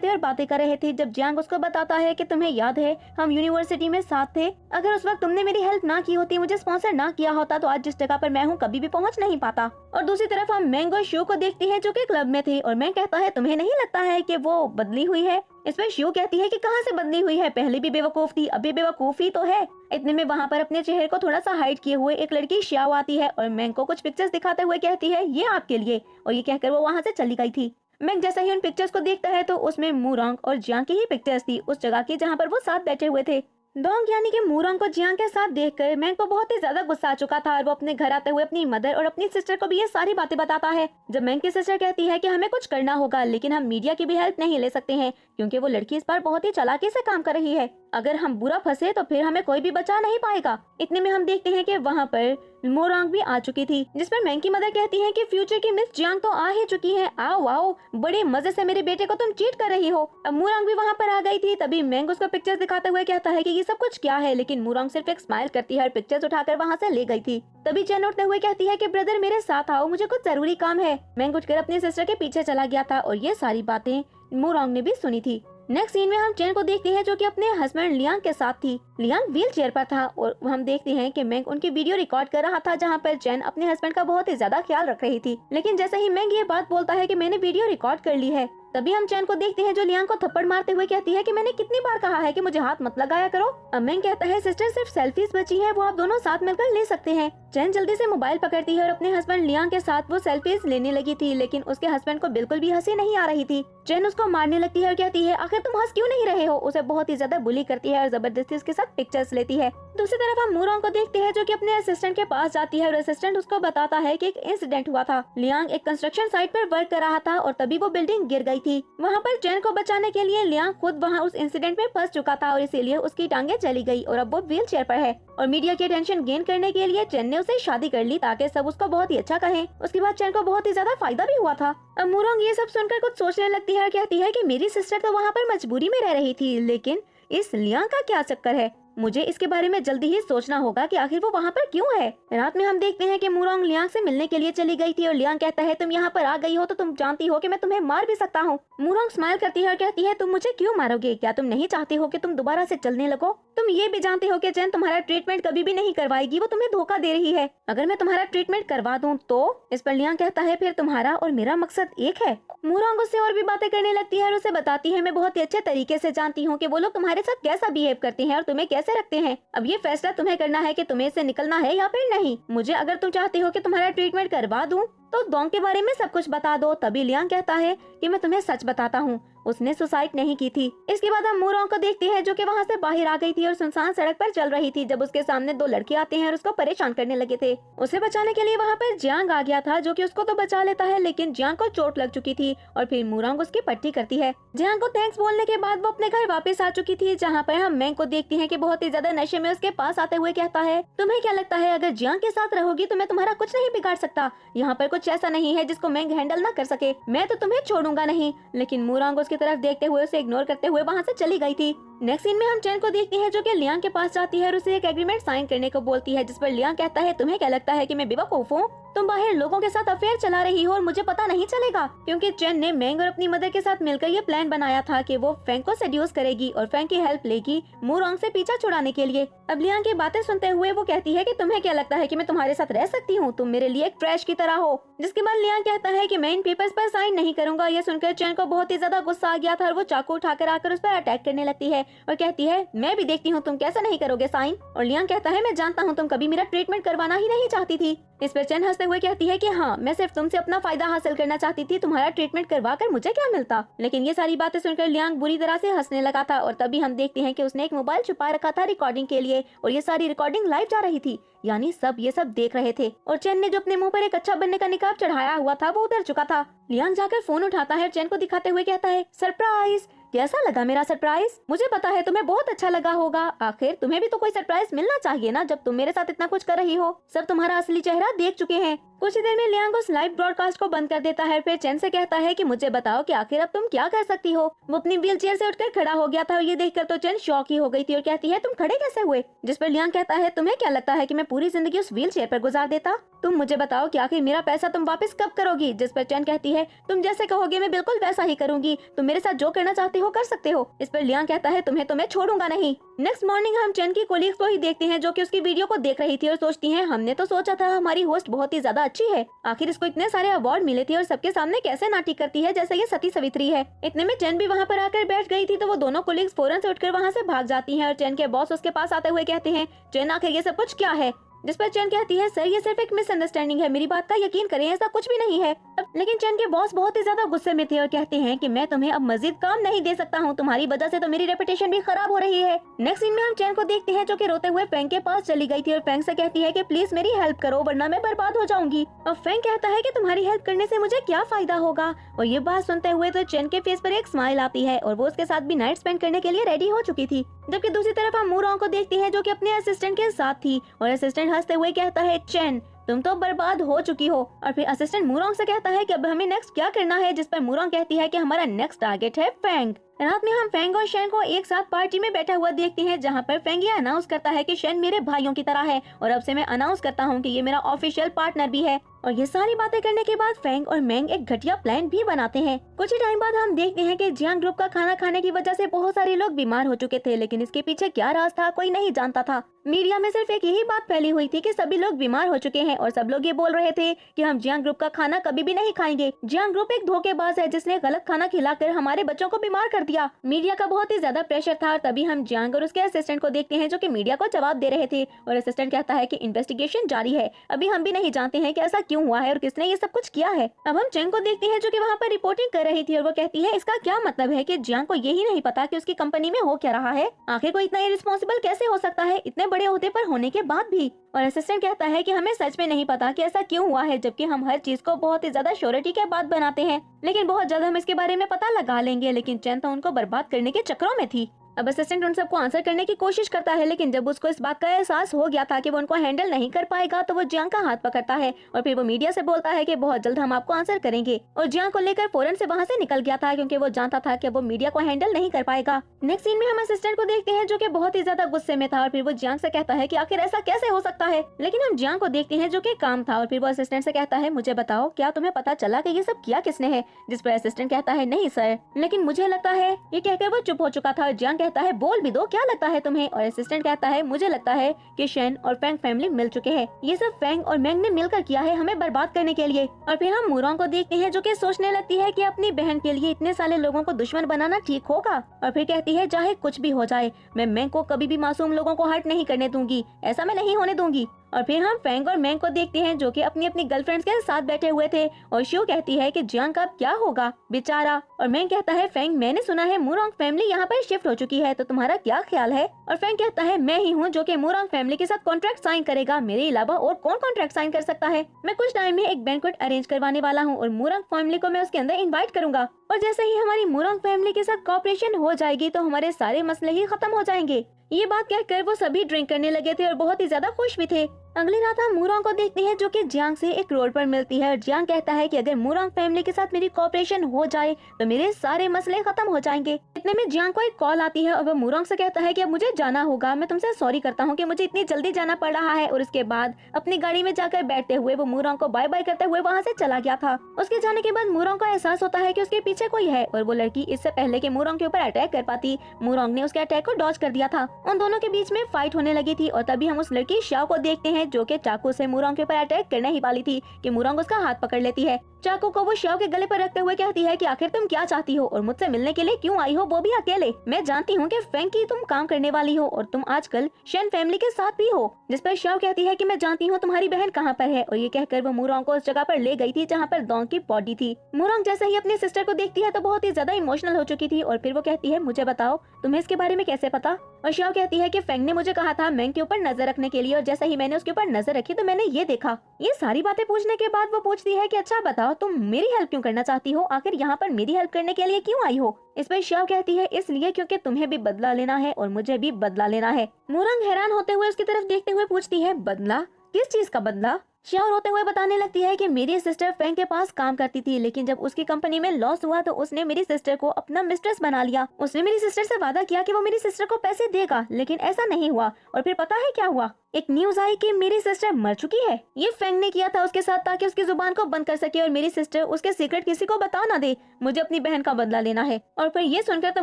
थे और बातें कर रहे थे। जब जियांग उसको बताता है कि तुम्हें याद है हम यूनिवर्सिटी में साथ थे, अगर उस वक्त तुमने मेरी हेल्प ना की होती, मुझे स्पॉन्सर ना किया होता तो आज जिस जगह पर मैं हूँ कभी भी पहुँच नहीं पाता। और दूसरी तरफ हम मैंग और शू को देखते हैं जो कि क्लब में थे, और मैंग कहता है तुम्हें नहीं लगता है कि वो बदली हुई है? इस पर शू कहती है कि कहाँ से बदली हुई है, पहले भी बेवकूफ थी अभी बेवकूफ ही तो है। इतने में वहाँ पर अपने चेहरे को थोड़ा सा हाइड किए हुए एक लड़की श्याओ आती है और मैंग को कुछ पिक्चर्स दिखाते हुए कहती है ये आपके लिए, और ये कहकर वो वहाँ से चली गई थी। मैंग जैसा ही उन पिक्चर्स को देखता है तो उसमें मूरोंग और जियांग की ही पिक्चर्स थी, उस जगह की जहाँ पर वो साथ बैठे हुए थे। डोंग यानी कि मूरोंग को जियांग के साथ देखकर मैंग को बहुत ही ज्यादा गुस्सा आ चुका था और वो अपने घर आते हुए अपनी मदर और अपनी सिस्टर को भी ये सारी बातें बताता है। जब मैंग की सिस्टर कहती है कि हमें कुछ करना होगा लेकिन हम मीडिया की भी हेल्प नहीं ले सकते हैं क्योंकि वो लड़की इस बार बहुत ही चालाकी से काम कर रही है। अगर हम बुरा फंसे तो फिर हमें कोई भी बचा नहीं पाएगा। इतने में हम देखते हैं कि वहाँ पर मोरंग भी आ चुकी थी, जिस पर मैंग की मदर कहती है कि फ्यूचर की मिस जियांग तो आ ही चुकी है। आओ आओ, बड़े मजे से मेरे बेटे को तुम चीट कर रही हो। अब मोरंग भी वहाँ पर आ गई थी। तभी मैंग उसको पिक्चर्स दिखाते हुए कहता है कि ये सब कुछ क्या है, लेकिन मोरंग सिर्फ एक स्माइल करती है और पिक्चर्स उठाकर वहाँ से ले गई थी। तभी चैन उठते हुए कहती है कि ब्रदर मेरे साथ आओ, मुझे कुछ जरूरी काम है। मैंग उठकर अपनी सिस्टर के पीछे चला गया था और ये सारी बातें मोरंग ने भी सुनी थी। नेक्स्ट सीन में हम चैन को देखते हैं जो कि अपने हस्बैंड लियांग के साथ थी। लियांग व्हील चेयर पर था और हम देखते हैं कि मैंग उनकी वीडियो रिकॉर्ड कर रहा था जहां पर चैन अपने हस्बैंड का बहुत ही ज्यादा ख्याल रख रही थी। लेकिन जैसे ही मैंग ये बात बोलता है कि मैंने वीडियो रिकॉर्ड कर ली है, तभी हम चैन को देखते हैं जो लियांग को थप्पड़ मारते हुए कहती है कि मैंने कितनी बार कहा है कि मुझे हाथ मत लगाया करो। अब मैंग कहता है सिस्टर सिर्फ सेल्फीज बची है, वो आप दोनों साथ मिलकर ले सकते हैं। चैन जल्दी से मोबाइल पकड़ती है और अपने हस्बैंड लियांग के साथ वो सेल्फीज लेने लगी थी, लेकिन उसके हस्बैंड को बिल्कुल भी हंसी नहीं आ रही थी। चैन उसको मारने लगती है और कहती है आखिर तुम हंस क्यों नहीं रहे हो। उसे बहुत ही ज्यादा बुली करती है और जबरदस्ती उसके साथ पिक्चर्स लेती है। दूसरी तरफ हम मूरोंग को देखते हैं जो कि अपने असिस्टेंट के पास जाती है और असिस्टेंट उसको बताता है कि एक इंसिडेंट हुआ था। लियांग एक कंस्ट्रक्शन साइट पर वर्क कर रहा था और तभी वो बिल्डिंग गिर गई थी। वहाँ पर चैन को बचाने के लिए लियांग खुद वहाँ उस इंसिडेंट में फंस चुका था और इसीलिए उसकी टांगे चली गई और अब वो व्हील चेयर पर है। और मीडिया की अटेंशन गेन करने के लिए चैन ने उसे शादी कर ली ताकि सब उसको बहुत ही अच्छा कहें। उसके बाद चैन को बहुत ही ज्यादा फायदा भी हुआ था। अब मूरोंग ये सब सुनकर कुछ सोचने लगती है और कहती है कि मेरी सिस्टर तो वहाँ पर मजबूरी में रह रही थी, लेकिन इस लियांग का क्या चक्कर है। मुझे इसके बारे में जल्दी ही सोचना होगा कि आखिर वो वहाँ पर क्यों है। रात में हम देखते हैं कि मूरोंग लियांग से मिलने के लिए चली गई थी और लियांग कहता है तुम यहाँ पर आ गई हो तो तुम जानती हो कि मैं तुम्हें मार भी सकता हूँ। मूरोंग स्माइल करती है और कहती है तुम मुझे क्यों मारोगे, क्या तुम नहीं चाहती हो कि तुम दोबारा से चलने लगो। तुम ये भी जानते हो कि चैन तुम्हारा ट्रीटमेंट कभी भी नहीं करवाएगी, वो तुम्हें धोखा दे रही है। अगर मैं तुम्हारा ट्रीटमेंट करवा दूं तो। इस पर लियांग कहता है फिर तुम्हारा और मेरा मकसद एक है। मूरोंग उससे और भी बातें करने लगती है और उसे बताती है मैं बहुत ही अच्छे तरीके से जानती हूँ कि वो लोग तुम्हारे साथ कैसा बिहेव करते हैं और तुम्हें कैसे रखते हैं। अब ये फैसला तुम्हें करना है कि तुम्हें इससे निकलना है या फिर नहीं। मुझे अगर तुम चाहती हो कि तुम्हारा ट्रीटमेंट करवा दूं तो डोंग के बारे में सब कुछ बता दो। तभी लियांग कहता है कि मैं तुम्हें सच बताता हूँ, उसने सुसाइड नहीं की थी। इसके बाद हम मूरोंग को देखते हैं जो कि वहाँ से बाहर आ गई थी और सुनसान सड़क पर चल रही थी जब उसके सामने दो लड़के आते हैं और उसको परेशान करने लगे थे। उसे बचाने के लिए वहाँ पर जियांग आ गया था जो कि उसको तो बचा लेता है, लेकिन जियांग को चोट लग चुकी थी और फिर मूरोंग उसकी पट्टी करती है। जियांग को थैंक्स बोलने के बाद वो अपने घर वापस आ चुकी थी, जहाँ पर हम मैंग को देखते हैं कि बहुत ही ज्यादा नशे में उसके पास आते हुए कहता है तुम्हें क्या लगता है अगर जियांग के साथ रहोगी तो मैं तुम्हारा कुछ नहीं बिगाड़ सकता। यहाँ पर कुछ ऐसा नहीं है जिसको मैंग हैंडल ना कर सके, मैं तो तुम्हें छोड़ूंगा नहीं। लेकिन मूरोंग उसकी तरफ देखते हुए उसे इग्नोर करते हुए वहाँ से चली गई थी। नेक्स्ट सीन में हम चैन को देखते हैं जो कि लियांग के पास जाती है और उसे एक एग्रीमेंट साइन करने को बोलती है, जिस पर लियांग कहता है तुम्हें क्या लगता है कि मैं बेवकूफ हूँ, तुम बाहर लोगों के साथ अफेयर चला रही हो और मुझे पता नहीं चलेगा। क्योंकि चैन ने मैंग और अपनी मदर के साथ मिलकर ये प्लान बनाया था कि वो फैंग को सेड्यूस करेगी और फैंग की हेल्प लेगी मूरोंग से पीछा छुड़ाने के लिए। अब लियांग की बातें सुनते हुए वो कहती है कि तुम्हें क्या लगता है कि मैं तुम्हारे साथ रह सकती हूँ, तुम मेरे लिए एक ट्रैश की तरह हो। जिसके बाद लियांग कहता है कि मैं इन पेपर्स पर साइन नहीं करूंगा। ये सुनकर चैन को बहुत ही ज्यादा गुस्सा आ गया था और वो चाकू उठाकर आकर उस पर अटैक करने लगती है और कहती है मैं भी देखती हूँ तुम कैसे नहीं करोगे साइन। और लियांग कहता है मैं जानता हूँ तुम कभी मेरा ट्रीटमेंट करवाना ही नहीं चाहती थी। इस पर चैन हंसते हुए कहती है कि हाँ मैं सिर्फ तुमसे अपना फायदा हासिल करना चाहती थी, तुम्हारा ट्रीटमेंट करवा कर मुझे क्या मिलता। लेकिन ये सारी बातें सुनकर लियांग बुरी तरह से हंसने लगा था और तभी हम देखते हैं कि उसने एक मोबाइल छुपा रखा था रिकॉर्डिंग के लिए और ये सारी रिकॉर्डिंग लाइव जा रही थी, यानी सब ये सब देख रहे थे। और चैन ने जो अपने मुंह पर एक अच्छा बनने का निकाब चढ़ाया हुआ था वो उतर चुका था। लियांग जाकर फोन उठाता है और चैन को दिखाते हुए कहता है सरप्राइज, कैसा लगा मेरा सरप्राइज। मुझे पता है तुम्हें बहुत अच्छा लगा होगा, आखिर तुम्हें भी तो कोई सरप्राइज मिलना चाहिए ना जब तुम मेरे साथ इतना कुछ कर रही हो। सब तुम्हारा असली चेहरा देख चुके हैं। कुछ ही देर में लियांग उस लाइव ब्रॉडकास्ट को बंद कर देता है, फिर चैन से कहता है कि मुझे बताओ कि आखिर अब तुम क्या कर सकती हो। वो अपनी व्हील चेयर से उठकर खड़ा हो गया था और ये देखकर तो चैन शॉक ही हो गई थी और कहती है तुम खड़े कैसे हुए। जिस पर लियांग कहता है तुम्हें क्या लगता है कि मैं पूरी जिंदगी उस व्हील चेयर पर गुजार देता, तुम मुझे बताओ कि आखिर मेरा पैसा तुम वापस कब करोगी। जिस पर चैन कहती है तुम जैसे कहोगे मैं बिल्कुल वैसा ही करूंगी, तुम मेरे साथ जो करना चाहते हो कर सकते हो। इस पर लियांग कहता है तुम्हें तो मैं छोड़ूंगा नहीं। नेक्स्ट मॉर्निंग हम चैन की कोलीग्स को ही देखते हैं जो कि उसकी वीडियो को देख रही थी और सोचती हैं हमने तो सोचा था हमारी होस्ट बहुत ही ज्यादा अच्छी है, आखिर इसको इतने सारे अवार्ड मिले थे और सबके सामने कैसे नाटक करती है जैसे ये सती सवित्री है। इतने में चैन भी वहाँ पर आकर बैठ गई थी तो वो दोनों कोलीग्स फौरन से उठकर वहाँ से भाग जाती हैं और चैन के बॉस उसके पास आते हुए कहते हैं चैन आखिर ये सब कुछ क्या है। जिस पर चैन कहती है सर ये सिर्फ एक मिसअंडरस्टैंडिंग है, मेरी बात का यकीन करें ऐसा कुछ भी नहीं है। लेकिन चैन के बॉस बहुत ही ज्यादा गुस्से में थे और कहते हैं कि मैं तुम्हें अब मजीद काम नहीं दे सकता हूँ, तुम्हारी वजह से तो मेरी रेपुटेशन भी खराब हो रही है। नेक्स्ट सीन में हम चैन को देखते हैं जो कि रोते हुए फैंग के पास चली गई थी और फैंग से कहती है कि प्लीज मेरी हेल्प करो वरना मैं बर्बाद हो जाऊंगी। और फैंग कहता है कि तुम्हारी हेल्प करने से मुझे क्या फायदा होगा। और ये बात सुनते हुए तो चैन के फेस पर एक स्माइल आती है और वो उसके साथ भी नाइट स्पेंड करने के लिए रेडी हो चुकी थी। जबकि दूसरी तरफ हम मूरॉन्ग को देखते हैं जो कि अपने असिस्टेंट के साथ थी और असिस्टेंट हंसते हुए कहता है चैन तुम तो बर्बाद हो चुकी हो। और फिर असिस्टेंट मूरॉन्ग से कहता है कि अब हमें नेक्स्ट क्या करना है, जिस पर मूरॉन्ग कहती है कि हमारा नेक्स्ट टारगेट है फैंग। रात में हम फैंग और शैन को एक साथ पार्टी में बैठा हुआ देखते हैं जहां पर फैंग ये अनाउंस करता है कि शैन मेरे भाइयों की तरह है और अब से मैं अनाउंस करता हूं कि ये मेरा ऑफिशियल पार्टनर भी है। और ये सारी बातें करने के बाद फैंग और मैंग एक घटिया प्लान भी बनाते हैं। कुछ ही टाइम बाद हम देखते हैं कि जियांग ग्रुप का खाना खाने की वजह से बहुत सारे लोग बीमार हो चुके थे, लेकिन इसके पीछे क्या राज था कोई नहीं जानता था। मीडिया में सिर्फ एक यही बात फैली हुई थी कि सभी लोग बीमार हो चुके हैं और सब लोग ये बोल रहे थे कि हम जियांग ग्रुप का खाना कभी भी नहीं खाएंगे। जियांग ग्रुप एक धोखेबाज है जिसने गलत खाना खिलाकर हमारे बच्चों को बीमार कर दिया। मीडिया का बहुत ही ज्यादा प्रेशर था और तभी हम जियांग और उसके असिस्टेंट को देखते हैं जो कि मीडिया को जवाब दे रहे थे और असिस्टेंट कहता है कि इन्वेस्टिगेशन जारी है, अभी हम भी नहीं जानते हैं कि ऐसा क्यों हुआ है और किसने ये सब कुछ किया है। अब हम चेंग को देखते हैं जो कि वहाँ पर रिपोर्टिंग कर रही थी और वो कहती है इसका क्या मतलब है कि जियांग को यही नहीं पता कि उसकी कंपनी में हो क्या रहा है, आखिर को इतना इरिस्पॉन्सिबल कैसे हो सकता है इतने बड़े ओहदे पर होने के बाद भी। और असिस्टेंट कहता है कि हमें सच में नहीं पता कि ऐसा क्यों हुआ है, जबकि हम हर चीज को बहुत ही ज्यादा श्योरिटी के बाद बनाते हैं, लेकिन बहुत जल्द हम इसके बारे में पता लगा लेंगे। लेकिन चैन तो उनको बर्बाद करने के चक्रों में थी। अब असिस्टेंट उन सबको आंसर करने की कोशिश करता है, लेकिन जब उसको इस बात का एहसास हो गया था कि वो उनको हैंडल नहीं कर पाएगा तो वो जियांग का हाथ पकड़ता है और फिर वो मीडिया से बोलता है कि बहुत जल्द हम आपको आंसर करेंगे। और जियांग को लेकर फौरन से वहाँ से निकल गया था क्योंकि वो जानता था कि वो मीडिया को हैंडल नहीं कर पाएगा। नेक्स्ट सीन में हम असिस्टेंट को देखते हैं जो कि बहुत ही ज्यादा गुस्से में था और फिर वो जियांग से कहता है कि आखिर ऐसा कैसे हो सकता है। लेकिन हम जियांग को देखते हैं जो कि काम था और फिर वो असिस्टेंट से कहता है मुझे बताओ क्या तुम्हें पता चला कि ये सब किया किसने है। जिस पर असिस्टेंट कहता है नहीं सर, लेकिन मुझे लगता है। ये कहकर वो चुप हो चुका था और जियांग कहता है बोल भी दो क्या लगता है तुम्हें। और असिस्टेंट कहता है मुझे लगता है कि शैन और फैंग फैमिली मिल चुके हैं, ये सब फैंग और मैंग ने मिलकर किया है हमें बर्बाद करने के लिए। और फिर हम मूरॉन्ग को देखते हैं जो कि सोचने लगती है कि अपनी बहन के लिए इतने सारे लोगों को दुश्मन बनाना ठीक होगा। और फिर कहती है चाहे कुछ भी हो जाए मैं मैंग को कभी भी मासूम लोगों को हर्ट नहीं करने दूंगी, ऐसा मैं नहीं होने दूंगी। और फिर हम फैंग और मैंग को देखते हैं जो कि अपनी अपनी गर्लफ्रेंड्स के साथ बैठे हुए थे और शिव कहती है कि जियांग का अब क्या होगा बेचारा। और मैंग कहता है फैंग मैंने सुना है मूरॉन्ग फैमिली यहाँ पर शिफ्ट हो चुकी है, तो तुम्हारा क्या ख्याल है। और फैंग कहता है मैं ही हूँ जो कि मूरॉन्ग फैमिली के साथ कॉन्ट्रैक्ट साइन करेगा, मेरे अलावा और कौन कॉन्ट्रैक्ट साइन कर सकता है। मैं कुछ टाइम में एक बैंक्वेट अरेंज करवाने वाला हूँ और मूरॉन्ग फैमिली को मैं उसके अंदर इन्वाइट करूंगा और जैसे ही हमारी मूरॉन्ग फैमिली के साथ कॉपरेशन हो जाएगी तो हमारे सारे मसले ही खत्म हो जाएंगे। ये बात कहकर वो सभी ड्रिंक करने लगे थे और बहुत ही ज्यादा खुश भी थे। अगली रात हम मूरॉन्ग को देखते हैं जो कि जियांग से एक रोड पर मिलती है और जियांग कहता है कि अगर मूरॉन्ग फैमिली के साथ मेरी कोऑपरेशन हो जाए तो मेरे सारे मसले खत्म हो जाएंगे। इतने में जियांग को एक कॉल आती है और वो मूरॉन्ग से कहता है कि अब मुझे जाना होगा, मैं तुमसे सॉरी करता हूँ कि मुझे इतनी जल्दी जाना पड़ रहा है। और उसके बाद अपनी गाड़ी में जाकर बैठते हुए वो मूरॉन्ग को बाय बाय करते हुए वहाँ से चला गया था। उसके जाने के बाद मूरॉन्ग को एहसास होता है कि उसके पीछे कोई है और वो लड़की इससे पहले कि मूरॉन्ग के ऊपर अटैक कर पाती, मूरॉन्ग ने उसके अटैक को डॉज कर दिया था। उन दोनों के बीच में फाइट होने लगी थी और तभी हम उस लड़की शाओ को देखते हैं जो कि चाकू से मूरॉन्ग के ऊपर अटैक करने ही वाली थी कि मूरॉन्ग उसका हाथ पकड़ लेती है। चाकू को वो शाओ के गले पर रखते हुए कहती है कि आखिर तुम क्या चाहती हो और मुझसे मिलने के लिए क्यों आई हो, वो भी अकेले। मैं जानती हूँ कि फैंग की तुम काम करने वाली हो और तुम आजकल शैन फैमिली के साथ भी हो। जिस पर शाओ कहती है कि मैं जानती हूँ तुम्हारी बहन कहाँ पर है और ये कहकर वो मूरॉन्ग को उस जगह पर ले गई थी जहाँ पर डोंग की बॉडी थी। मूरॉन्ग जैसे ही अपनी सिस्टर को देखती है तो बहुत ही ज्यादा इमोशनल हो चुकी थी और फिर वो कहती है मुझे बताओ तुम्हें इसके बारे में कैसे पता। और शाओ कहती है कि फैंग ने मुझे कहा था मैंग के ऊपर नजर रखने के लिए और जैसे ही मैंने उसके ऊपर नजर रखी तो मैंने ये देखा। ये सारी बातें पूछने के बाद वो पूछती है कि अच्छा बताओ तुम मेरी हेल्प क्यों करना चाहती हो, आखिर यहाँ पर मेरी हेल्प करने के लिए क्यों आई हो। इस पर शाओ कहती है इसलिए क्योंकि तुम्हें भी बदला लेना है और मुझे भी बदला लेना है। मूरॉन्ग हैरान होते हुए उसकी तरफ देखते हुए पूछती है बदला, किस चीज का बदला। शाओ रोते हुए बताने लगती है कि मेरी सिस्टर फैंग के पास काम करती थी, लेकिन जब उसकी कंपनी में लॉस हुआ तो उसने मेरी सिस्टर को अपना मिस्ट्रेस बना लिया। उसने मेरी सिस्टर से वादा किया कि वो मेरी सिस्टर को पैसे देगा, लेकिन ऐसा नहीं हुआ। और फिर पता है क्या हुआ, एक न्यूज आई कि मेरी सिस्टर मर चुकी है। ये फैंग ने किया था उसके साथ ताकि उसकी जुबान को बंद कर सके और मेरी सिस्टर उसके सीक्रेट किसी को बता ना दे। मुझे अपनी बहन का बदला लेना है। और फिर ये सुनकर तो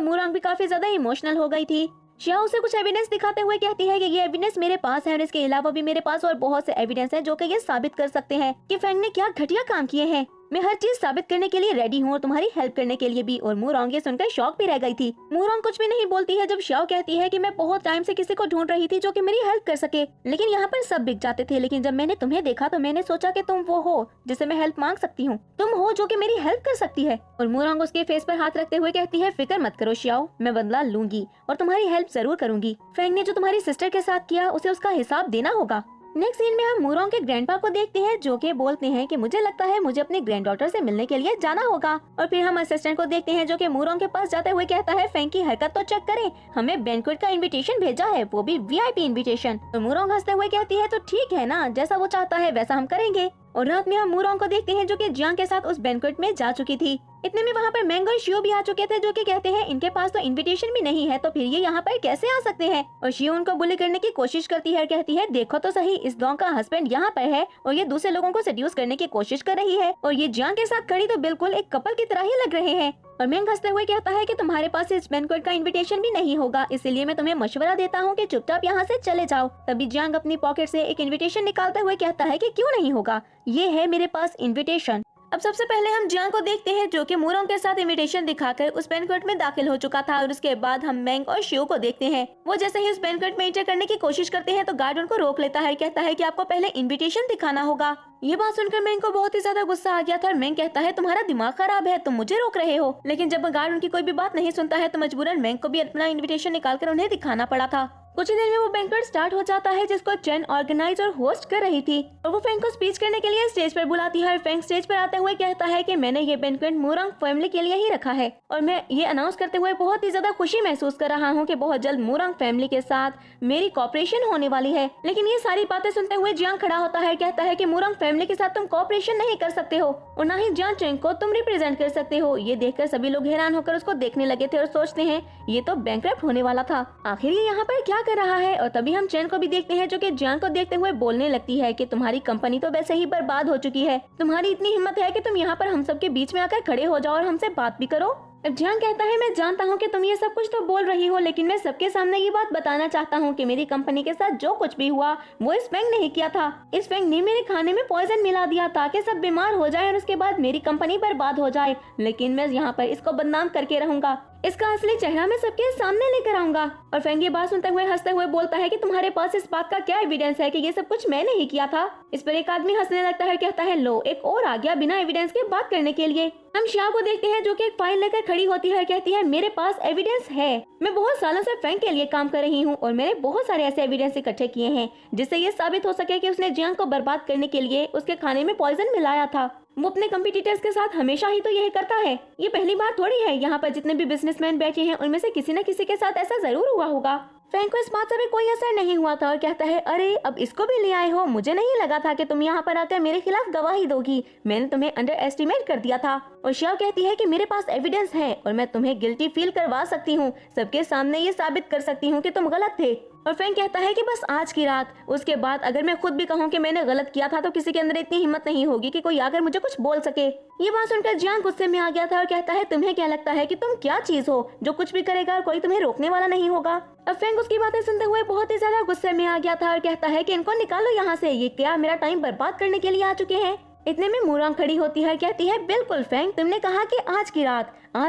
मूरॉन्ग भी काफी ज्यादा इमोशनल हो गई थी। शाओ उसे कुछ एविडेंस दिखाते हुए कहती है कि ये एविडेंस मेरे पास है और इसके अलावा भी मेरे पास और बहुत से एविडेंस हैं जो कि ये साबित कर सकते हैं कि फैंग ने क्या घटिया काम किए हैं। मैं हर चीज साबित करने के लिए रेडी हूँ और तुम्हारी हेल्प करने के लिए भी। और मूरोंग ये सुनकर शॉक भी रह गई थी। मूरोंग कुछ भी नहीं बोलती है जब शाओ कहती है कि मैं बहुत टाइम से किसी को ढूंढ रही थी जो कि मेरी हेल्प कर सके, लेकिन यहाँ पर सब बिक जाते थे। लेकिन जब मैंने तुम्हें देखा तो मैंने सोचा कि तुम वो हो जिससे मैं हेल्प मांग सकती हूँ, तुम हो जो कि मेरी हेल्प कर सकती है। और मूरोंग उसके फेस पर हाथ रखते हुए कहती है, फिक्र मत करो शाओ, मैं बदला लूंगी और तुम्हारी हेल्प जरूर करूंगी। फेंग ने जो तुम्हारी सिस्टर के साथ किया उसे उसका हिसाब देना होगा। नेक्स्ट सीन में हम मूरोंग के ग्रैंडपा को देखते हैं जो कि बोलते हैं कि मुझे लगता है मुझे अपनी ग्रैंडडॉटर से मिलने के लिए जाना होगा। और फिर हम असिस्टेंट को देखते हैं जो कि मूरोंग के पास जाते हुए कहता है, फेंग की हरकत तो चेक करें, हमें बैंक्वेट का इनविटेशन भेजा है, वो भी वीआईपी इनविटेशन। तो मूरोंग हंसते हुए कहती है, तो ठीक है ना, जैसा वो चाहता है वैसा हम करेंगे। और रात में हम मूरोंग को देखते हैं जो कि जियांग के साथ उस बैंक्वेट में जा चुकी थी। इतने में वहाँ पर मैंग और शियो भी आ चुके थे जो कि कहते हैं इनके पास तो इनविटेशन भी नहीं है तो फिर ये यहाँ पर कैसे आ सकते हैं। और शियो उनको बुली करने की कोशिश करती है, कहती है देखो तो सही, इस डॉग का हस्बैंड यहाँ पर है और ये दूसरे लोगों को सेड्यूस करने की कोशिश कर रही है और ये जियांग के साथ खड़ी तो बिल्कुल एक कपल की तरह ही लग रहे हैं। और मैंग हंसते हुए कहता है कि तुम्हारे पास इस बैंक्वेट का इनविटेशन भी नहीं होगा, इसलिए मैं तुम्हें मशवरा देता हूँ कि चुपचाप यहाँ से चले जाओ। तभी जियांग अपनी पॉकेट से एक इनविटेशन निकालते हुए कहता है कि क्यों नहीं होगा, ये है मेरे पास इनविटेशन। अब सबसे पहले हम जियांग को देखते हैं जो कि मूरोंग के साथ इनविटेशन दिखाकर उस बैंक्वेट में दाखिल हो चुका था। और उसके बाद हम मैंग और शियो को देखते हैं, वो जैसे ही उस बैंक्वेट में एंटर करने की कोशिश करते हैं तो गार्ड उनको रोक लेता है, कहता है कि आपको पहले इनविटेशन दिखाना होगा। ये बात सुनकर मैंग को बहुत ही ज्यादा गुस्सा आ गया था और मैंग कहता है, तुम्हारा दिमाग खराब है, तुम मुझे रोक रहे हो। लेकिन जब गार्ड उनकी कोई भी बात नहीं सुनता है तो मजबूरन मैंग को भी अपना इनविटेशन निकालकर उन्हें दिखाना पड़ा था। कुछ ही देर में वो बैंक्वेट स्टार्ट हो जाता है जिसको चेन ऑर्गेनाइज और होस्ट कर रही थी। और वो फेंग को स्पीच करने के लिए स्टेज पर बुलाती है और फेंग स्टेज पर आते हुए कहता है कि मैंने ये बैंक्वेट मूरोंग फैमिली के लिए ही रखा है और मैं ये अनाउंस करते हुए बहुत ही ज्यादा खुशी महसूस कर रहा हूँ कि बहुत जल्द मूरोंग फैमिली के साथ मेरी कॉपरेशन होने वाली है। लेकिन ये सारी बातें सुनते हुए जियांग खड़ा होता है, कहता है कि मूरोंग फैमिली के साथ तुम कॉपरेशन नहीं कर सकते हो और ना ही जियांग चेंग को तुम रिप्रेजेंट कर सकते हो। ये देखकर सभी लोग हैरान होकर उसको देखने लगे थे और सोचते हैं ये तो बैंकरप्ट होने वाला था, आखिर ये यहाँ पर क्या कर रहा है। और तभी हम चेन को भी देखते हैं जो कि जियांग को देखते हुए बोलने लगती है कि तुम्हारी कंपनी तो वैसे ही बर्बाद हो चुकी है, तुम्हारी इतनी हिम्मत है कि तुम यहाँ पर हम सब के बीच में आकर खड़े हो जाओ और हमसे बात भी करो। जियांग कहता है, मैं जानता हूँ कि तुम ये सब कुछ तो बोल रही हो, लेकिन मैं सबके सामने ये बात बताना चाहता हूँ कि मेरी कंपनी के साथ जो कुछ भी हुआ वो इस फेंग ने ही किया था। इस फेंग ने मेरे खाने में पॉइजन मिला दिया ताकि सब बीमार हो जाए और उसके बाद मेरी कंपनी बर्बाद हो जाए। लेकिन मैं यहाँ पर इसको बदनाम करके रहूंगा, इसका असली चेहरा मैं सबके सामने लेकर आऊंगा। और फेंग ये बात सुनते हुए हंसते हुए बोलता है कि तुम्हारे पास इस बात का क्या एविडेंस है कि ये सब कुछ मैंने ही किया था। इस पर एक आदमी हंसने लगता है, कहता है लो एक और आ गया बिना एविडेंस के बात करने के लिए। हम शिया को देखते हैं जो कि एक फाइल लेकर खड़ी होती है, कहती है मेरे पास एविडेंस है, मैं बहुत सालों से फेंग के लिए काम कर रही हूँ और मैंने बहुत सारे ऐसे एविडेंस इकट्ठे किए हैं जिससे ये साबित हो सके कि उसने जियांग को बर्बाद करने के लिए उसके खाने में पॉइजन मिलाया था। वो अपने कंपटीटर्स के साथ हमेशा ही तो यही करता है, ये पहली बार थोड़ी है। यहाँ पर जितने भी बिजनेसमैन बैठे हैं उनमें से किसी न किसी के साथ ऐसा जरूर हुआ होगा। फेंग को इस बात से भी कोई असर नहीं हुआ था और कहता है, अरे अब इसको भी ले आए हो, मुझे नहीं लगा था कि तुम यहाँ पर आकर मेरे खिलाफ गवाही दोगी, मैंने तुम्हें अंडर एस्टिमेट कर दिया था। और शिया कहती है कि मेरे पास एविडेंस है और मैं तुम्हें गिल्टी फील करवा सकती हूँ, सबके सामने ये साबित कर सकती हूँ कि तुम गलत थे। और फेंग कहता है कि बस आज की रात, उसके बाद अगर मैं खुद भी कहूँ कि मैंने गलत किया था तो किसी के अंदर इतनी हिम्मत नहीं होगी कि कोई आकर मुझे कुछ बोल सके। ये बात सुनकर जियांग गुस्से में आ गया था और कहता है, तुम्हें क्या लगता है कि तुम क्या चीज हो जो कुछ भी करेगा और कोई तुम्हें रोकने वाला नहीं होगा। अब फेंग उसकी बातें सुनते हुए बहुत ही ज्यादा गुस्से में आ गया था और कहता है कि इनको निकालो यहाँ से, ये क्या मेरा टाइम बर्बाद करने के लिए आ चुके हैं। इतने में मूरोंग खड़ी होती है, कहती है बिल्कुल फेंग, तुमने कहा कि आज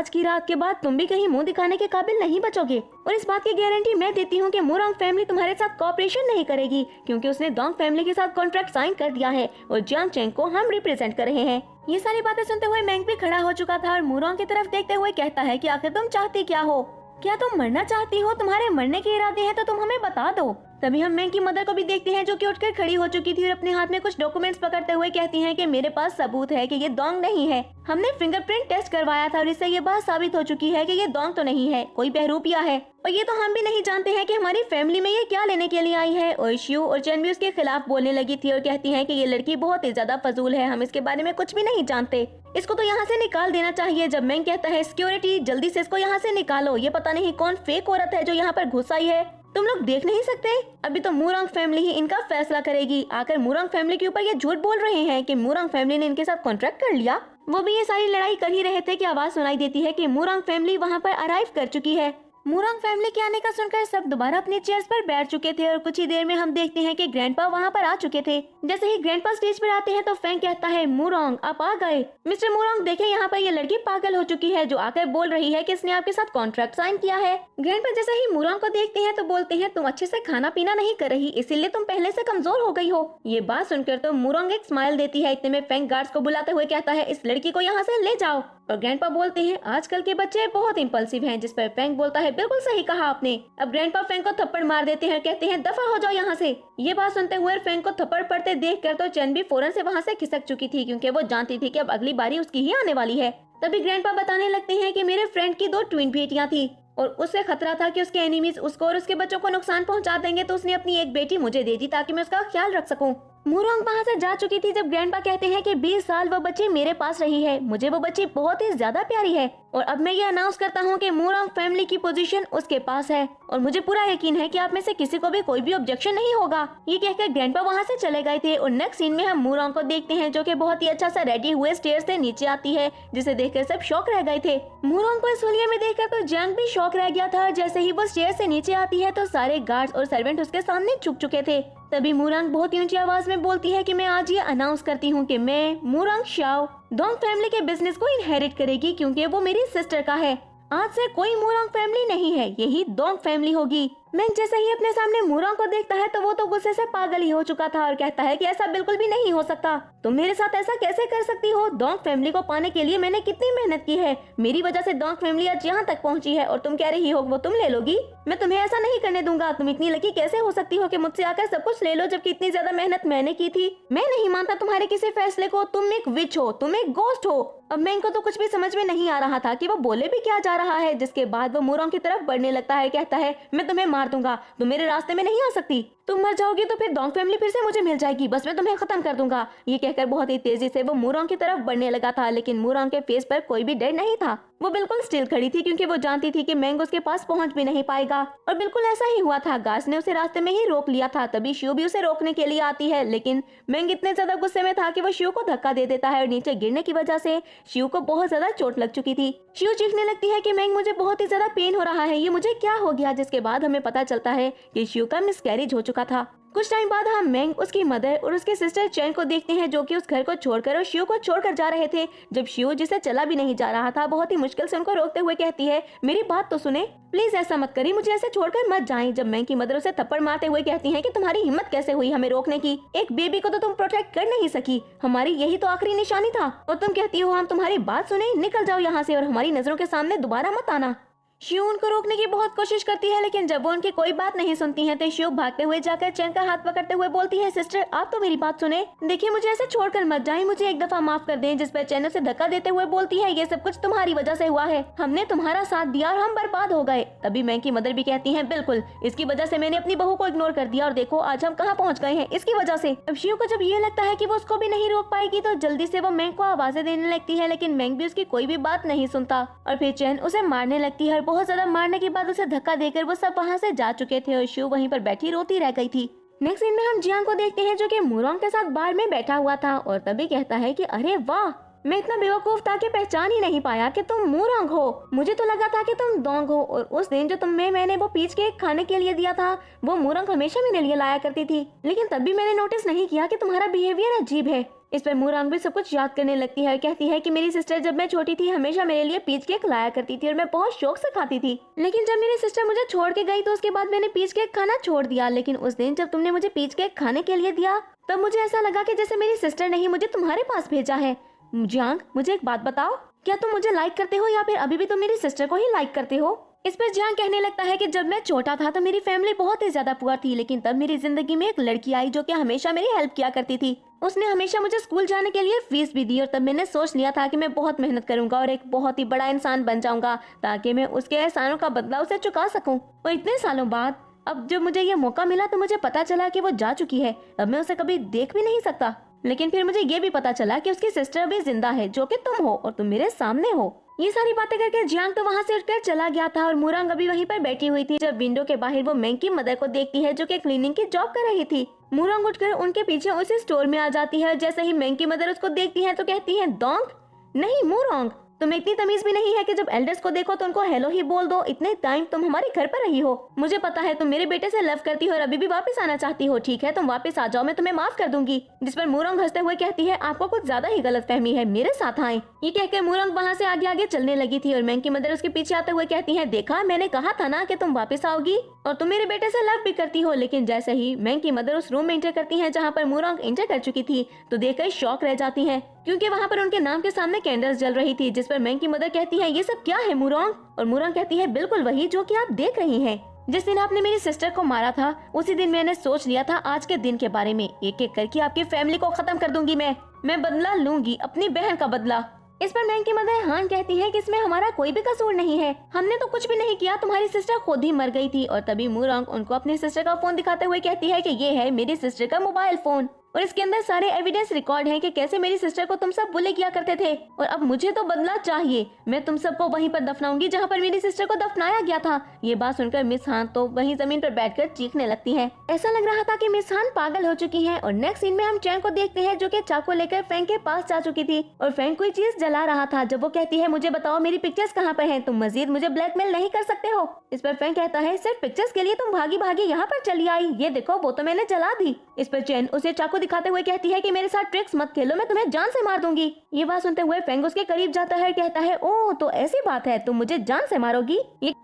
की रात के बाद तुम भी कहीं मुंह दिखाने के काबिल नहीं बचोगे और इस बात की गारंटी मैं देती हूँ कि मूरोंग फैमिली तुम्हारे साथ कॉपरेशन नहीं करेगी क्योंकि उसने डोंग फैमिली के साथ कॉन्ट्रैक्ट साइन कर दिया है और जियांग चेंग को हम रिप्रेजेंट कर रहे हैं। ये सारी बातें सुनते हुए मैंग भी खड़ा हो चुका था और मूरोंग की तरफ देखते हुए कहता है कि आखिर तुम चाहती क्या हो, क्या तुम मरना चाहती हो, तुम्हारे मरने के इरादे हैं तो तुम हमें बता दो। तभी हम मैंग की मदर को भी देखते हैं जो कि उठकर खड़ी हो चुकी थी और अपने हाथ में कुछ डॉक्यूमेंट्स पकड़ते हुए कहती हैं कि मेरे पास सबूत है कि ये डोंग नहीं है, हमने फिंगरप्रिंट टेस्ट करवाया था और इससे ये बात साबित हो चुकी है कि ये डोंग तो नहीं है, कोई बहरूपिया है और ये तो हम भी नहीं जानते हैं कि हमारी फैमिली में ये क्या लेने के लिए आई है। और शियू और चेन भी उसके खिलाफ बोलने लगी थी और कहती हैं कि ये लड़की बहुत ही ज्यादा फजूल है, हम इसके बारे में कुछ भी नहीं जानते, इसको तो यहाँ से निकाल देना चाहिए। जब मैंग कहता है सिक्योरिटी जल्दी से इसको यहाँ से निकालो, ये पता नहीं कौन फेक औरत है जो यहाँ पर घुस आई है, तुम लोग देख नहीं सकते, अभी तो मूरोंग फैमिली ही इनका फैसला करेगी। आकर मूरोंग फैमिली के ऊपर ये झूठ बोल रहे हैं कि मूरोंग फैमिली ने इनके साथ कॉन्ट्रैक्ट कर लिया। वो भी ये सारी लड़ाई कर ही रहे थे कि आवाज सुनाई देती है कि मूरोंग फैमिली वहाँ पर अराइव कर चुकी है। मूरंग फैमिली के आने का सुनकर सब दोबारा अपनी चेयर्स पर बैठ चुके थे और कुछ ही देर में हम देखते हैं कि ग्रैंडपा वहाँ पर आ चुके थे। जैसे ही ग्रैंडपा स्टेज पर आते हैं तो फैंग कहता है, मूरंग आप आ गए। मिस्टर मूरंग देखें, यहाँ पर ये लड़की पागल हो चुकी है जो आकर बोल रही है कि इसने आपके साथ कॉन्ट्रैक्ट साइन किया है। ग्रैंडपा जैसे ही मूरंग को देखते हैं तो बोलते हैं, तुम अच्छे से खाना पीना नहीं कर रही, इसीलिए तुम पहले से कमजोर हो गई हो। ये बात सुनकर तो मूरंग एक स्माइल देती है। इतने में फैंग गार्ड्स को बुलाते हुए कहता है, इस लड़की को यहाँ से ले जाओ। और ग्रैंडपा बोलते हैं, आजकल के बच्चे बहुत इम्पल्सिव हैं। जिस पर फैंग बोलता है, बिल्कुल सही कहा आपने। अब ग्रैंडपा फैंग को थप्पड़ मार देते हैं और कहते हैं, दफा हो जाओ यहाँ से। ये बात सुनते हुए फैंग को थप्पड़ पड़ते देखकर तो चैन भी फौरन से वहाँ से खिसक चुकी थी, क्योंकि वो जानती थी कि अब अगली बारी उसकी ही आने वाली है। तभी ग्रैंडपा बताने लगते हैं कि मेरे फ्रेंड की 2 ट्विन बेटियां थी और उससे खतरा था कि उसके एनिमीज उसको और उसके बच्चों को नुकसान पहुंचा देंगे, तो उसने अपनी एक बेटी मुझे दे दी ताकि मैं उसका ख्याल रख सकूं। मूरंग वहाँ से जा चुकी थी जब ग्रैंडपा कहते हैं कि 20 साल वो बच्ची मेरे पास रही है, मुझे वो बच्ची बहुत ही ज्यादा प्यारी है और अब मैं ये अनाउंस करता हूँ कि मूरंग फैमिली की पोजीशन उसके पास है और मुझे पूरा यकीन है कि आप में से किसी को भी कोई भी ऑब्जेक्शन नहीं होगा। ये कहकर ग्रैंडपा वहाँ से चले गए थे और नेक्स्ट सीन में हम मूरंग को देखते हैं जो कि बहुत ही अच्छा सा रेडी हुए स्टेयर्स से नीचे आती है, जिसे देखकर सब शॉक रह गए थे। मूरंग को इस हुलिया में देखकर तो जंग भी शॉक रह गया था। जैसे ही वो स्टेयर से नीचे आती है तो सारे गार्ड्स और सर्वेंट उसके सामने झुक चुके थे। तभी मूरंग बहुत ही ऊंची आवाज में बोलती है कि मैं आज ये अनाउंस करती हूँ कि मैं मूरंग शाओ डोंग फैमिली के बिजनेस को इनहेरिट करेगी, क्योंकि वो मेरी सिस्टर का है। आज से कोई मूरंग फैमिली नहीं है, यही डोंग फैमिली होगी। मैंग जैसे ही अपने सामने मूरंग को देखता है तो वो तो गुस्से से पागल ही हो चुका था और कहता है कि ऐसा बिल्कुल भी नहीं हो सकता। तुम मेरे साथ ऐसा कैसे कर सकती हो? डोंग फैमिली को पाने के लिए मैंने कितनी मेहनत की है, मेरी वजह से डोंग फैमिली आज यहाँ तक पहुँची है और तुम कह रही हो वो तुम ले लोगी? मैं तुम्हें ऐसा नहीं करने दूंगा। तुम इतनी लकी कैसे हो सकती हो कि मुझसे आकर सब कुछ ले लो, जबकि इतनी ज्यादा मेहनत मैंने की थी। मैं नहीं मानता तुम्हारे किसी फैसले को। तुम एक विच हो, तुम एक गोस्ट हो। अब मैंग को तो कुछ भी समझ में नहीं आ रहा था कि वो बोले भी क्या जा रहा है। जिसके बाद वो मूरंग की तरफ बढ़ने लगता है, कहता है, मैं तुम्हें मार दूंगा, तुम मेरे रास्ते में नहीं आ सकती। तुम मर जाओगी तो फिर डोंग फैमिली फिर से मुझे मिल जाएगी, बस मैं तुम्हें खत्म कर दूंगा। ये कहकर बहुत ही तेजी से वो मूरंग की तरफ बढ़ने लगा था, लेकिन मूरंग के फेस पर कोई भी डर नहीं था। वो बिल्कुल स्टिल खड़ी थी क्योंकि वो जानती थी कि मैंग उसके पास पहुंच भी नहीं पाएगा। और बिल्कुल ऐसा ही हुआ था। गार्ड्स ने उसे रास्ते में ही रोक लिया था। तभी शिव भी उसे रोकने के लिए आती है, लेकिन मैंग इतने ज्यादा गुस्से में था कि वो शिव को धक्का दे देता है और नीचे गिरने की वजह से शिव को बहुत ज्यादा चोट लग चुकी थी। शिव चीखने लगती है कि मैंग मुझे बहुत ही ज्यादा पेन हो रहा है, ये मुझे क्या हो गया? जिसके बाद हमें पता चलता है कि शिव का मिसकैरेज हो चुका था। कुछ टाइम बाद हम मैंग, उसकी मदर और उसके सिस्टर चैन को देखते हैं जो कि उस घर को छोड़कर और शिव को छोड़कर जा रहे थे। जब शिव, जिसे चला भी नहीं जा रहा था, बहुत ही मुश्किल से उनको रोकते हुए कहती है, मेरी बात तो सुने, प्लीज ऐसा मत करिए, मुझे ऐसे छोड़कर मत जाएं। जब मैंग की मदर उसे थप्पड़ मारते हुए कहती है कि तुम्हारी हिम्मत कैसे हुई हमें रोकने की? एक बेबी को तो तुम प्रोटेक्ट कर नहीं सकी, हमारी यही तो आखिरी निशानी था और तुम कहती हो हम तुम्हारी बात सुने? निकल जाओ यहाँ से और हमारी नजरों के सामने दोबारा मत आना। शिव उनको रोकने की बहुत कोशिश करती है, लेकिन जब वो उनकी कोई बात नहीं सुनती है तो शिव भागते हुए जाकर चैन का हाथ पकड़ते हुए बोलती है, सिस्टर आप तो मेरी बात सुने, देखिए मुझे ऐसे छोड़कर मत जाएं, मुझे एक दफा माफ कर दें। जिस पर चैन उसे धक्का देते हुए बोलती है, ये सब कुछ तुम्हारी वजह से हुआ है, हमने तुम्हारा साथ दिया और हम बर्बाद हो गए। तभी मैंग की मदर भी कहती है, बिल्कुल इसकी वजह से मैंने अपनी बहू को इग्नोर कर दिया और देखो आज हम कहाँ पहुँच गए हैं इसकी वजह से। अब शिव को जब ये लगता है कि वो उसको भी नहीं रोक पाएगी तो जल्दी से वो मैंग को आवाजें देने लगती है, लेकिन मैंग भी उसकी कोई भी बात नहीं सुनता और फिर चैन उसे मारने लगती है और बहुत ज्यादा मारने के बाद उसे धक्का देकर वो सब वहाँ से जा चुके थे और शिव वहीं पर बैठी रोती रह गई थी। नेक्स्ट सीन में हम जियांग को देखते हैं जो कि मूरंग के साथ बार में बैठा हुआ था और तभी कहता है कि अरे वाह, मैं इतना बेवकूफ था कि पहचान ही नहीं पाया कि तुम मूरंग हो, मुझे तो लगा था कि तुम डोंग हो। और उस दिन जो मैंने वो पीच केक खाने के लिए दिया था वो मूरंग हमेशा मेरे लिए लाया करती थी, लेकिन तब भी मैंने नोटिस नहीं किया कि तुम्हारा बिहेवियर अजीब है। इस पर मूरंग भी सब कुछ याद करने लगती है, कहती है कि मेरी सिस्टर जब मैं छोटी थी हमेशा मेरे लिए पीच केक लाया करती थी और मैं बहुत शौक से खाती थी, लेकिन जब मेरी सिस्टर मुझे छोड़ के गई तो उसके बाद मैंने पीच केक खाना छोड़ दिया। लेकिन उस दिन जब तुमने मुझे पीच केक खाने के लिए दिया तब मुझे ऐसा लगा कि जैसे मेरी सिस्टर ने ही मुझे तुम्हारे पास भेजा है। जियांग, मुझे एक बात बताओ, क्या तुम मुझे लाइक करते हो या फिर अभी भी तुम मेरी सिस्टर को ही लाइक करते हो? इस पर जियांग कहने लगता है कि जब मैं छोटा था तो मेरी फैमिली बहुत ही ज्यादा पुअर थी, लेकिन तब मेरी जिंदगी में एक लड़की आई जो कि हमेशा मेरी हेल्प किया करती थी। उसने हमेशा मुझे स्कूल जाने के लिए फीस भी दी और तब मैंने सोच लिया था कि मैं बहुत मेहनत करूंगा और एक बहुत ही बड़ा इंसान बन जाऊंगा ताकि मैं उसके एहसानों का बदला उसे चुका सकूं। और इतने सालों बाद अब जब मुझे ये मौका मिला तो मुझे पता चला कि वो जा चुकी है, अब मैं उसे कभी देख भी नहीं सकता। लेकिन फिर मुझे ये भी पता चला कि उसकी सिस्टर अभी जिंदा है जो कि तुम हो और तुम मेरे सामने हो। ये सारी बातें करके जियांग तो वहाँ से उठकर चला गया था और मूरंग अभी वहीं पर बैठी हुई थी जब विंडो के बाहर वो मैंग की मदर को देखती है जो कि क्लीनिंग की जॉब कर रही थी। मूरंग उठकर उनके पीछे उसी स्टोर में आ जाती है। जैसे ही मैंग की मदर उसको देखती है तो कहती है, डोंग नहीं मूरंग, तुम्हें इतनी तमीज भी नहीं है कि जब एल्डर्स को देखो तो उनको हेलो ही बोल दो। इतने टाइम तुम हमारे घर पर रही हो, मुझे पता है तुम मेरे बेटे से लव करती हो और अभी भी वापस आना चाहती हो। ठीक है, तुम वापस आ जाओ, मैं तुम्हें माफ कर दूंगी। जिस पर मूरंग हंसते हुए कहती है, आपको कुछ ज्यादा ही गलतफहमी है, मेरे साथ आए। ये कहकर मूरंग वहाँ से आगे आगे चलने लगी थी और मैंग की मदर उसके पीछे आते हुए कहती है, देखा मैंने कहा था ना कि तुम वापस आओगी और तुम मेरे बेटे से लव भी करती हो। लेकिन जैसे ही मैंग की मदर उस रूम में एंटर करती है जहाँ पर मूरंग एंटर कर चुकी थी तो देखकर शॉक रह जाती है, क्योंकि वहाँ पर उनके नाम के सामने कैंडल्स जल रही थी। जिस पर मैंग की मदर कहती है, ये सब क्या है मूरंग? और मूरंग कहती है, बिल्कुल वही जो कि आप देख रही हैं। जिस दिन आपने मेरी सिस्टर को मारा था उसी दिन मैंने सोच लिया था आज के दिन के बारे में। एक एक करके आपकी फैमिली को खत्म कर दूंगी मैं बदला लूंगी, अपनी बहन का बदला। इस पर मैंग की मदर हान कहती है कि इसमें हमारा कोई भी कसूर नहीं है, हमने तो कुछ भी नहीं किया, तुम्हारी सिस्टर खुद ही मर गई थी। और तभी मूरंग उनको अपनी सिस्टर का फोन दिखाते हुए कहती है कि ये है मेरी सिस्टर का मोबाइल फोन और इसके अंदर सारे एविडेंस रिकॉर्ड हैं कि कैसे मेरी सिस्टर को तुम सब बुले किया करते थे और अब मुझे तो बदला चाहिए। मैं तुम सबको वहीं पर दफनाऊंगी जहां पर मेरी सिस्टर को दफनाया गया था। ये बात सुनकर मिस हान तो वहीं जमीन पर बैठकर चीखने लगती है। ऐसा लग रहा था कि मिस हान पागल हो चुकी है। और नेक्स्ट सीन में हम चैन को देखते हैं जो कि चाकू लेकर फैंग के पास जा चुकी थी और फैंग कोई चीज जला रहा था। जब वो कहती है, मुझे बताओ मेरी पिक्चर्स कहाँ पर है, तुम मजीद मुझे ब्लैकमेल नहीं कर सकते हो। इस पर फैंग कहता है, सिर्फ पिक्चर्स के लिए तुम भागी भागी यहाँ पर चली आई, ये देखो वो तो मैंने जला दी। इस पर चैन उसे चाकू दिखाते हुए कहती है कि मेरे साथ ट्रिक्स मत खेलो, मैं तुम्हें जान से मार दूंगी। ये बात सुनते हुए फैंग उसके करीब जाता है, कहता है, ओह तो ऐसी बात है, तुम मुझे जान से मारोगी।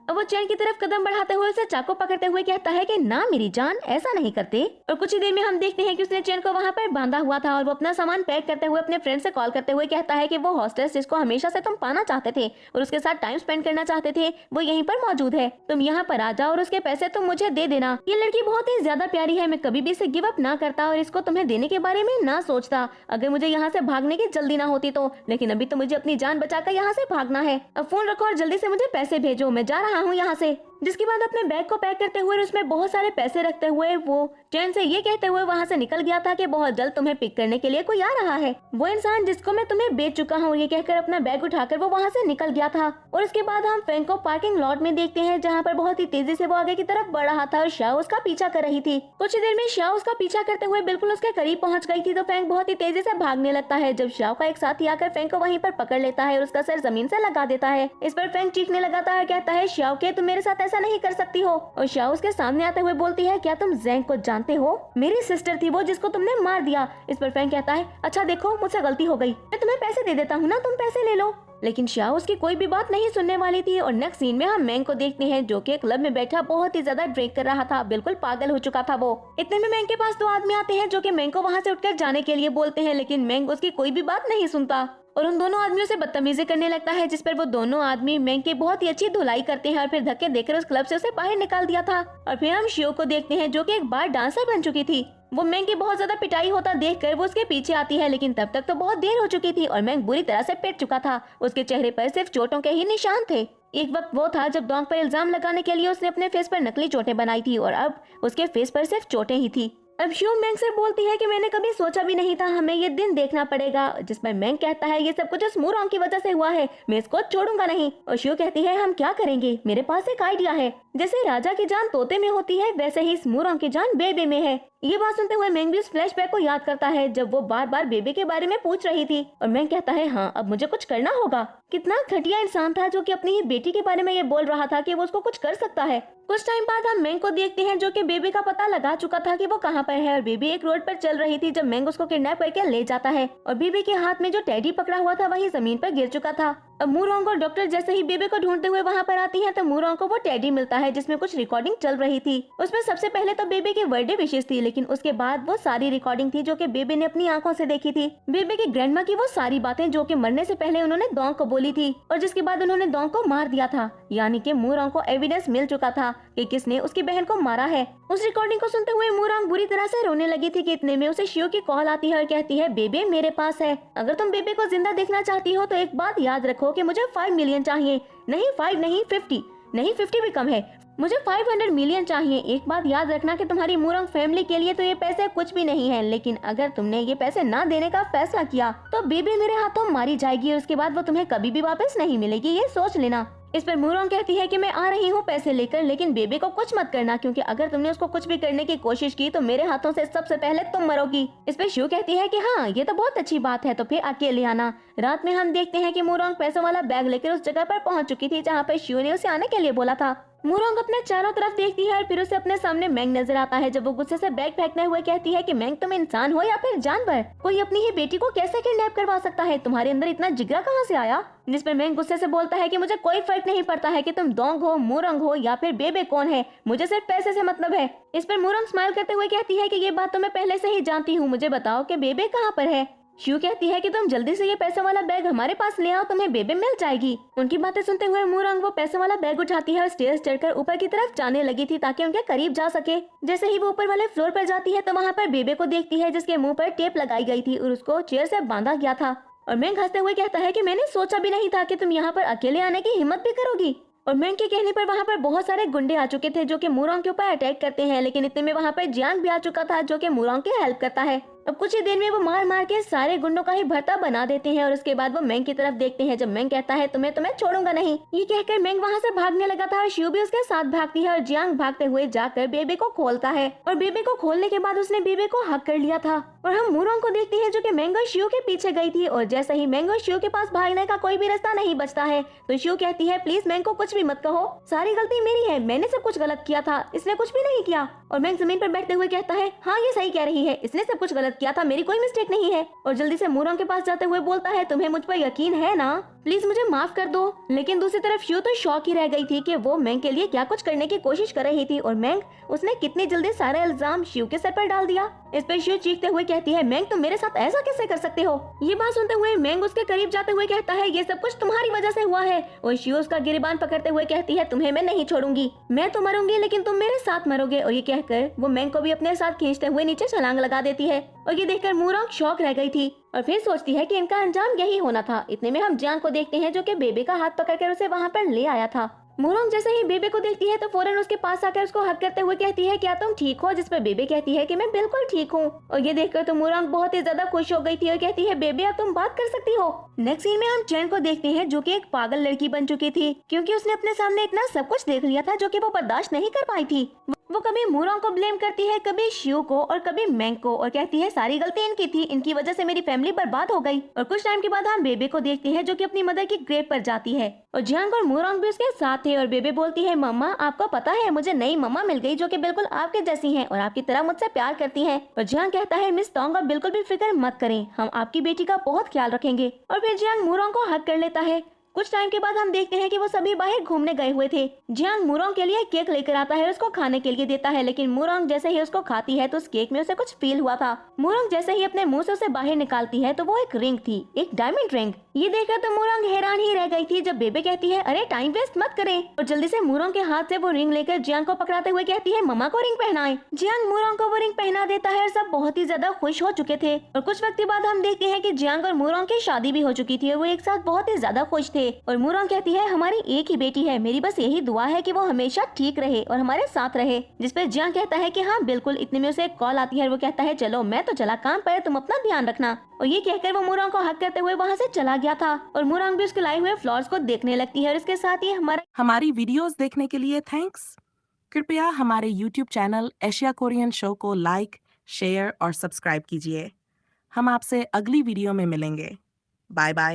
अब वो चैन की तरफ कदम बढ़ाते हुए उसे चाकू पकड़ते हुए कहता है कि ना मेरी जान, ऐसा नहीं करते। और कुछ ही देर में हम देखते हैं कि उसने चैन को वहाँ पर बांधा हुआ था और वो अपना सामान पैक करते हुए अपने फ्रेंड से कॉल करते हुए कहता है कि वो हॉस्टेस जिसको हमेशा से तुम पाना चाहते थे और उसके साथ टाइम स्पेंड करना चाहते थे वो यहीं पर मौजूद है, तुम यहाँ पर आ जाओ और उसके पैसे तुम मुझे दे देना। ये लड़की बहुत ही ज्यादा प्यारी है, मैं कभी भी इसे गिव अप ना करता और इसको तुम्हें देने के बारे में ना सोचता अगर मुझे यहाँ से भागने की जल्दी ना होती तो, लेकिन अभी तो मुझे अपनी जान बचाकर यहाँ से भागना है। अब फोन रखो और जल्दी से मुझे पैसे भेजो, मैं जा रहा हूँ यहाँ से। जिसके बाद अपने बैग को पैक करते हुए और उसमें बहुत सारे पैसे रखते हुए वो चैन से ये कहते हुए वहाँ से निकल गया था कि बहुत जल्द तुम्हें पिक करने के लिए कोई आ रहा है, वो इंसान जिसको मैं तुम्हें बेच चुका हूँ। ये कहकर अपना बैग उठाकर वो वहाँ से निकल गया था। और उसके बाद हम फैंग को पार्किंग लॉट में देखते हैं जहाँ पर बहुत ही तेजी से वो आगे की तरफ बढ़ रहा था और शाओ उसका पीछा कर रही थी। कुछ ही देर में शाओ उसका पीछा करते हुए बिल्कुल उसके करीब पहुँच गई थी तो फैंग बहुत ही तेजी से भागने लगता है। जब शाओ का एक साथी आकर फैंग को वहीं पर पकड़ लेता है और उसका सर जमीन से लगा देता है। इस पर फैंग चीखने लगाता है, कहता है, शाओ के तुम मेरे साथ ऐसा नहीं कर सकती हो। और शाओ उसके सामने आते हुए बोलती है, क्या तुम ज़ैंग को जानते हो? मेरी सिस्टर थी वो जिसको तुमने मार दिया। इस पर फैंग कहता है, अच्छा देखो मुझसे गलती हो गई, मैं तुम्हें पैसे दे देता हूँ ना, तुम पैसे ले लो। लेकिन शाओ उसकी कोई भी बात नहीं सुनने वाली थी। और नेक्स्ट सीन में हम मैंग को देखते हैं जो कि क्लब में बैठा बहुत ही ज्यादा ड्रिंक कर रहा था, बिल्कुल पागल हो चुका था वो। इतने में मैंग के पास दो आदमी आते हैं जो कि मैंग को वहाँ से उठकर जाने के लिए बोलते हैं, लेकिन मैंग उसकी कोई भी बात नहीं सुनता और उन दोनों आदमियों से बदतमीजी करने लगता है। जिस पर वो दोनों आदमी मैंग की बहुत ही अच्छी धुलाई करते हैं और फिर धक्के देकर उस क्लब से उसे बाहर निकाल दिया था। और फिर हम शियो को देखते हैं जो कि एक बार डांसर बन चुकी थी। वो मैंग की बहुत ज्यादा पिटाई होता देखकर वो उसके पीछे आती है, लेकिन तब तक तो बहुत देर हो चुकी थी और मैंग बुरी तरह से पिट चुका था। उसके चेहरे पर सिर्फ चोटों के ही निशान थे। एक वक्त वो था जब डोंग पर इल्जाम लगाने के लिए उसने अपने फेस पर नकली चोटें बनाई थी और अब उसके फेस पर सिर्फ चोटें ही थी। अब शियो मैंग से बोलती है कि मैंने कभी सोचा भी नहीं था, हमें ये दिन देखना पड़ेगा। जिस पर मैंग कहता है, ये सब कुछ उस मूरंग की वजह से हुआ है, मैं इसको छोड़ूंगा नहीं। और शियो कहती है, हम क्या करेंगे, मेरे पास एक आइडिया है। जैसे राजा की जान तोते में होती है वैसे ही इस मूरंग की जान बेबे में है। ये बात सुनते हुए मैंग भी उस फ्लैशबैक को याद करता है जब वो बार बार बेबे के बारे में पूछ रही थी। और मैंग कहता है, हाँ अब मुझे कुछ करना होगा। कितना घटिया इंसान था जो कि अपनी ही बेटी के बारे में ये बोल रहा था कि वो उसको कुछ कर सकता है। कुछ टाइम बाद हम मैंग को देखते हैं जो कि बेबी का पता लगा चुका था कि वो कहाँ पर है और बेबी एक रोड पर चल रही थी जब मैंग उसको किडनैप करके ले जाता है और बेबी के हाथ में जो टेडी पकड़ा हुआ था वही जमीन पर गिर चुका था। अब मूरंग और डॉक्टर जैसे ही बेबी को ढूंढते हुए वहाँ पर आती हैं तो मूरंग को वो टेडी मिलता है जिसमें कुछ रिकॉर्डिंग चल रही थी। उसमें सबसे पहले तो बेबी की बर्थडे विशेष थी, लेकिन उसके बाद वो सारी रिकॉर्डिंग थी जो कि बेबी ने अपनी आंखों से देखी थी। बेबी की ग्रैंडमा की वो सारी बातें जो कि मरने से पहले उन्होंने डोंग को बोली थी और जिसके बाद उन्होंने डोंग को मार दिया था। यानी कि मूरंग को एविडेंस मिल चुका था कि किसने उसकी बहन को मारा है। उस रिकॉर्डिंग को सुनते हुए मूरंग बुरी तरह से रोने लगी थी कि इतने में उसे शियो की कॉल आती है और कहती है, बेबी मेरे पास है, अगर तुम बेबी को जिंदा देखना चाहती हो तो एक बात याद रखो कि मुझे 5 मिलियन चाहिए। नहीं 5 नहीं 50, नहीं 50 भी कम है, मुझे 500 मिलियन चाहिए। एक बात याद रखना कि तुम्हारी मूरंग फैमिली के लिए तो ये पैसे कुछ भी नहीं है, लेकिन अगर तुमने ये पैसे ना देने का फैसला किया तो बेबी मेरे हाथों मारी जाएगी और उसके बाद वो तुम्हें कभी भी वापस नहीं मिलेगी, ये सोच लेना। इस पर मूरंग कहती है कि मैं आ रही हूँ पैसे लेकर, लेकिन बेबी को कुछ मत करना क्योंकि अगर तुमने उसको कुछ भी करने की कोशिश की तो मेरे हाथों से सबसे पहले तुम मरोगी। इस पर शियो कहती है कि हाँ ये तो बहुत अच्छी बात है, तो फिर अकेले आना, रात में हम देखते हैं कि मूरोंग पैसों वाला बैग लेकर उस जगह पर पहुंच चुकी थी जहां पर शिव ने उसे आने के लिए बोला था। मूरोंग अपने चारों तरफ देखती है और फिर उसे अपने सामने मैंग नजर आता है। जब वो गुस्से से बैग फेंकते हुए कहती है कि मैंग, तुम इंसान हो या फिर जानवर? कोई अपनी ही बेटी को कैसे किडनैप करवा सकता है? तुम्हारे अंदर इतना जिगरा कहाँ से आया? जिस पर मैंग गुस्से से बोलता है कि मुझे कोई फर्क नहीं पड़ता है कि तुम दोंग हो, मूरोंग हो या फिर बेबे कौन है, मुझे सिर्फ पैसे से मतलब है। इस पर मूरोंग स्माइल करते हुए कहती है कि ये बात तो मैं पहले से ही जानती हूँ, मुझे बताओ कि बेबे कहाँ पर है। शिव कहती है कि तुम जल्दी से ये पैसे वाला बैग हमारे पास ले आओ, तुम्हें बेबे मिल जाएगी। उनकी बातें सुनते हुए मूरोंग वो पैसे वाला बैग उठाती है और स्टेयर्स चढ़कर ऊपर की तरफ जाने लगी थी ताकि उनके करीब जा सके। जैसे ही वो ऊपर वाले फ्लोर पर जाती है तो वहाँ पर बेबे को देखती है जिसके मुंह पर टेप लगाई गई थी और उसको चेयर से बांधा गया था। और मैंग हंसते हुए कहता है कि मैंने सोचा भी नहीं था कि तुम यहाँ पर अकेले आने की हिम्मत भी करोगी। और मैंग के कहने पर वहाँ पर बहुत सारे गुंडे आ चुके थे जो कि मूरोंग के ऊपर अटैक करते हैं, लेकिन इतने में वहाँ पर जियांग भी आ चुका था जो कि मूरोंग की हेल्प करता है। अब कुछ ही देर में वो मार मार के सारे गुंडों का ही भरता बना देते हैं और उसके बाद वो मैंग की तरफ देखते हैं। जब मैंग कहता है तुम्हें छोड़ूंगा नहीं, ये कहकर मैंग वहाँ से भागने लगा था और शिव भी उसके साथ भागती है और जियांग भागते हुए जाकर बेबे को खोलता है और बेबे को खोलने के बाद उसने बेबे को हक कर लिया था। और हम मूरोंग को देखते हैं जो कि मैंग और शिव के पीछे गई थी और जैसे ही मैंग और शिव के पास भागने का कोई भी रास्ता नहीं बचता है तो शिव कहती है प्लीज मैंग को कुछ भी मत कहो, सारी गलती मेरी है, मैंने सब कुछ गलत किया था, इसने कुछ भी नहीं किया। और मैंग जमीन पर बैठते हुए कहता है हाँ ये सही कह रही है, इसने सब कुछ गलत किया था, मेरी कोई मिस्टेक नहीं है। और जल्दी से मूरोंग के पास जाते हुए बोलता है तुम्हें मुझ पर यकीन है ना, प्लीज मुझे माफ कर दो। लेकिन दूसरी तरफ शिव तो शॉक ही रह गई थी कि वो मैंग के लिए क्या कुछ करने की कोशिश कर रही थी और मैंग उसने कितनी जल्दी सारा इल्जाम शिव के सर पर डाल दिया। इस पर शिव चीखते हुए कहती है मैंग तुम मेरे साथ ऐसा कैसे कर सकते हो। ये बात सुनते हुए मैंग उसके करीब जाते हुए कहता है ये सब कुछ तुम्हारी वजह से हुआ है। और शिव उसका गिरबान पकड़ते हुए कहती है तुम्हें मैं नहीं छोड़ूंगी, मैं तो मरूंगी लेकिन तुम मेरे साथ मरोगे। और ये कहकर वो मैंग को भी अपने साथ खींचते हुए नीचे छलांग लगा देती है। और ये देखकर मूरोंग शॉक रह गई थी और फिर सोचती है कि इनका अंजाम यही होना था। इतने में हम जियांग को देखते हैं जो कि बेबे का हाथ पकड़कर उसे वहाँ पर ले आया था। मूरोंग जैसे ही बेबे को देखती है तो फौरन उसके पास आकर उसको हक करते हुए कहती है क्या तुम ठीक हो, जिस पर बेबे कहती है कि मैं बिल्कुल ठीक हूँ। और ये देखकर तो मूरोंग बहुत ही ज्यादा खुश हो गई थी और कहती है बेबे अब तुम बात कर सकती हो। नेक्स्ट सीन में हम चैन को देखते हैं जो कि एक पागल लड़की बन चुकी थी क्योंकि उसने अपने सामने इतना सब कुछ देख लिया था जो कि वो बर्दाश्त नहीं कर पाई थी। वो कभी मूरोंग को ब्लेम करती है, कभी शिव को और कभी मैंग को और कहती है सारी गलती इनकी थी, इनकी वजह से मेरी फैमिली बर्बाद हो गई। और कुछ टाइम के बाद हम बेबे को देखते हैं जो कि अपनी मदर की ग्रेव पर जाती है और जियांग और मूरोंग भी उसके साथ थे। और बेबे बोलती है मम्मा आपको पता है मुझे नई मम्मा मिल गई जो कि बिल्कुल आपके जैसी हैं और आपकी तरह मुझसे प्यार करती हैं। और जियांग कहता है मिस तोंग आप बिल्कुल भी फिक्र मत करें, हम आपकी बेटी का बहुत ख्याल रखेंगे। और फिर जियांग मूरोंग को हक कर लेता है। कुछ टाइम के बाद हम देखते हैं कि वो सभी बाहर घूमने गए हुए थे। जियांग मूरोंग के लिए केक लेकर आता है और उसको खाने के लिए देता है, लेकिन मूरोंग जैसे ही उसको खाती है तो उस केक में उसे कुछ फील हुआ था। मूरोंग जैसे ही अपने मुंह से उसे बाहर निकालती है तो वो एक रिंग थी, एक डायमंड रिंग। ये देखकर तो मूरोंग हैरान ही रह गई थी जब बेबे कहती है अरे टाइम वेस्ट मत करें। और जल्दी से मूरोंग के हाथ से वो रिंग लेकर जियांग को पकड़ाते हुए कहती है मम्मा को रिंग पहनाएं। जियांग मूरोंग को वो रिंग पहना देता है और सब बहुत ही ज्यादा खुश हो चुके थे। और कुछ वक्त के बाद हम देखते हैं कि जियांग और मूरोंग की शादी भी हो चुकी थी और वो एक साथ बहुत ही ज्यादा खुश थे। और मूरोंग कहती है हमारी एक ही बेटी है, मेरी बस यही दुआ है कि वो हमेशा ठीक रहे और हमारे साथ रहे। जिस पर जियांग कहता है कि हाँ बिल्कुल। इतने में उसे एक कॉल आती है और वो कहता है चलो मैं तो चला काम पर, तुम अपना ध्यान रखना। और ये कहकर वो मूरोंग को हक करते हुए वहाँ से चला गया था। और मूरोंग भी उसके लाए हुए फ्लावर्स को देखने लगती है और इसके साथ ही हमारी वीडियोस देखने के लिए थैंक्स। कृपया हमारे YouTube channel Asia Korean show को लाइक, शेयर और सब्सक्राइब कीजिए। हम आपसे अगली वीडियो में मिलेंगे। Bye bye.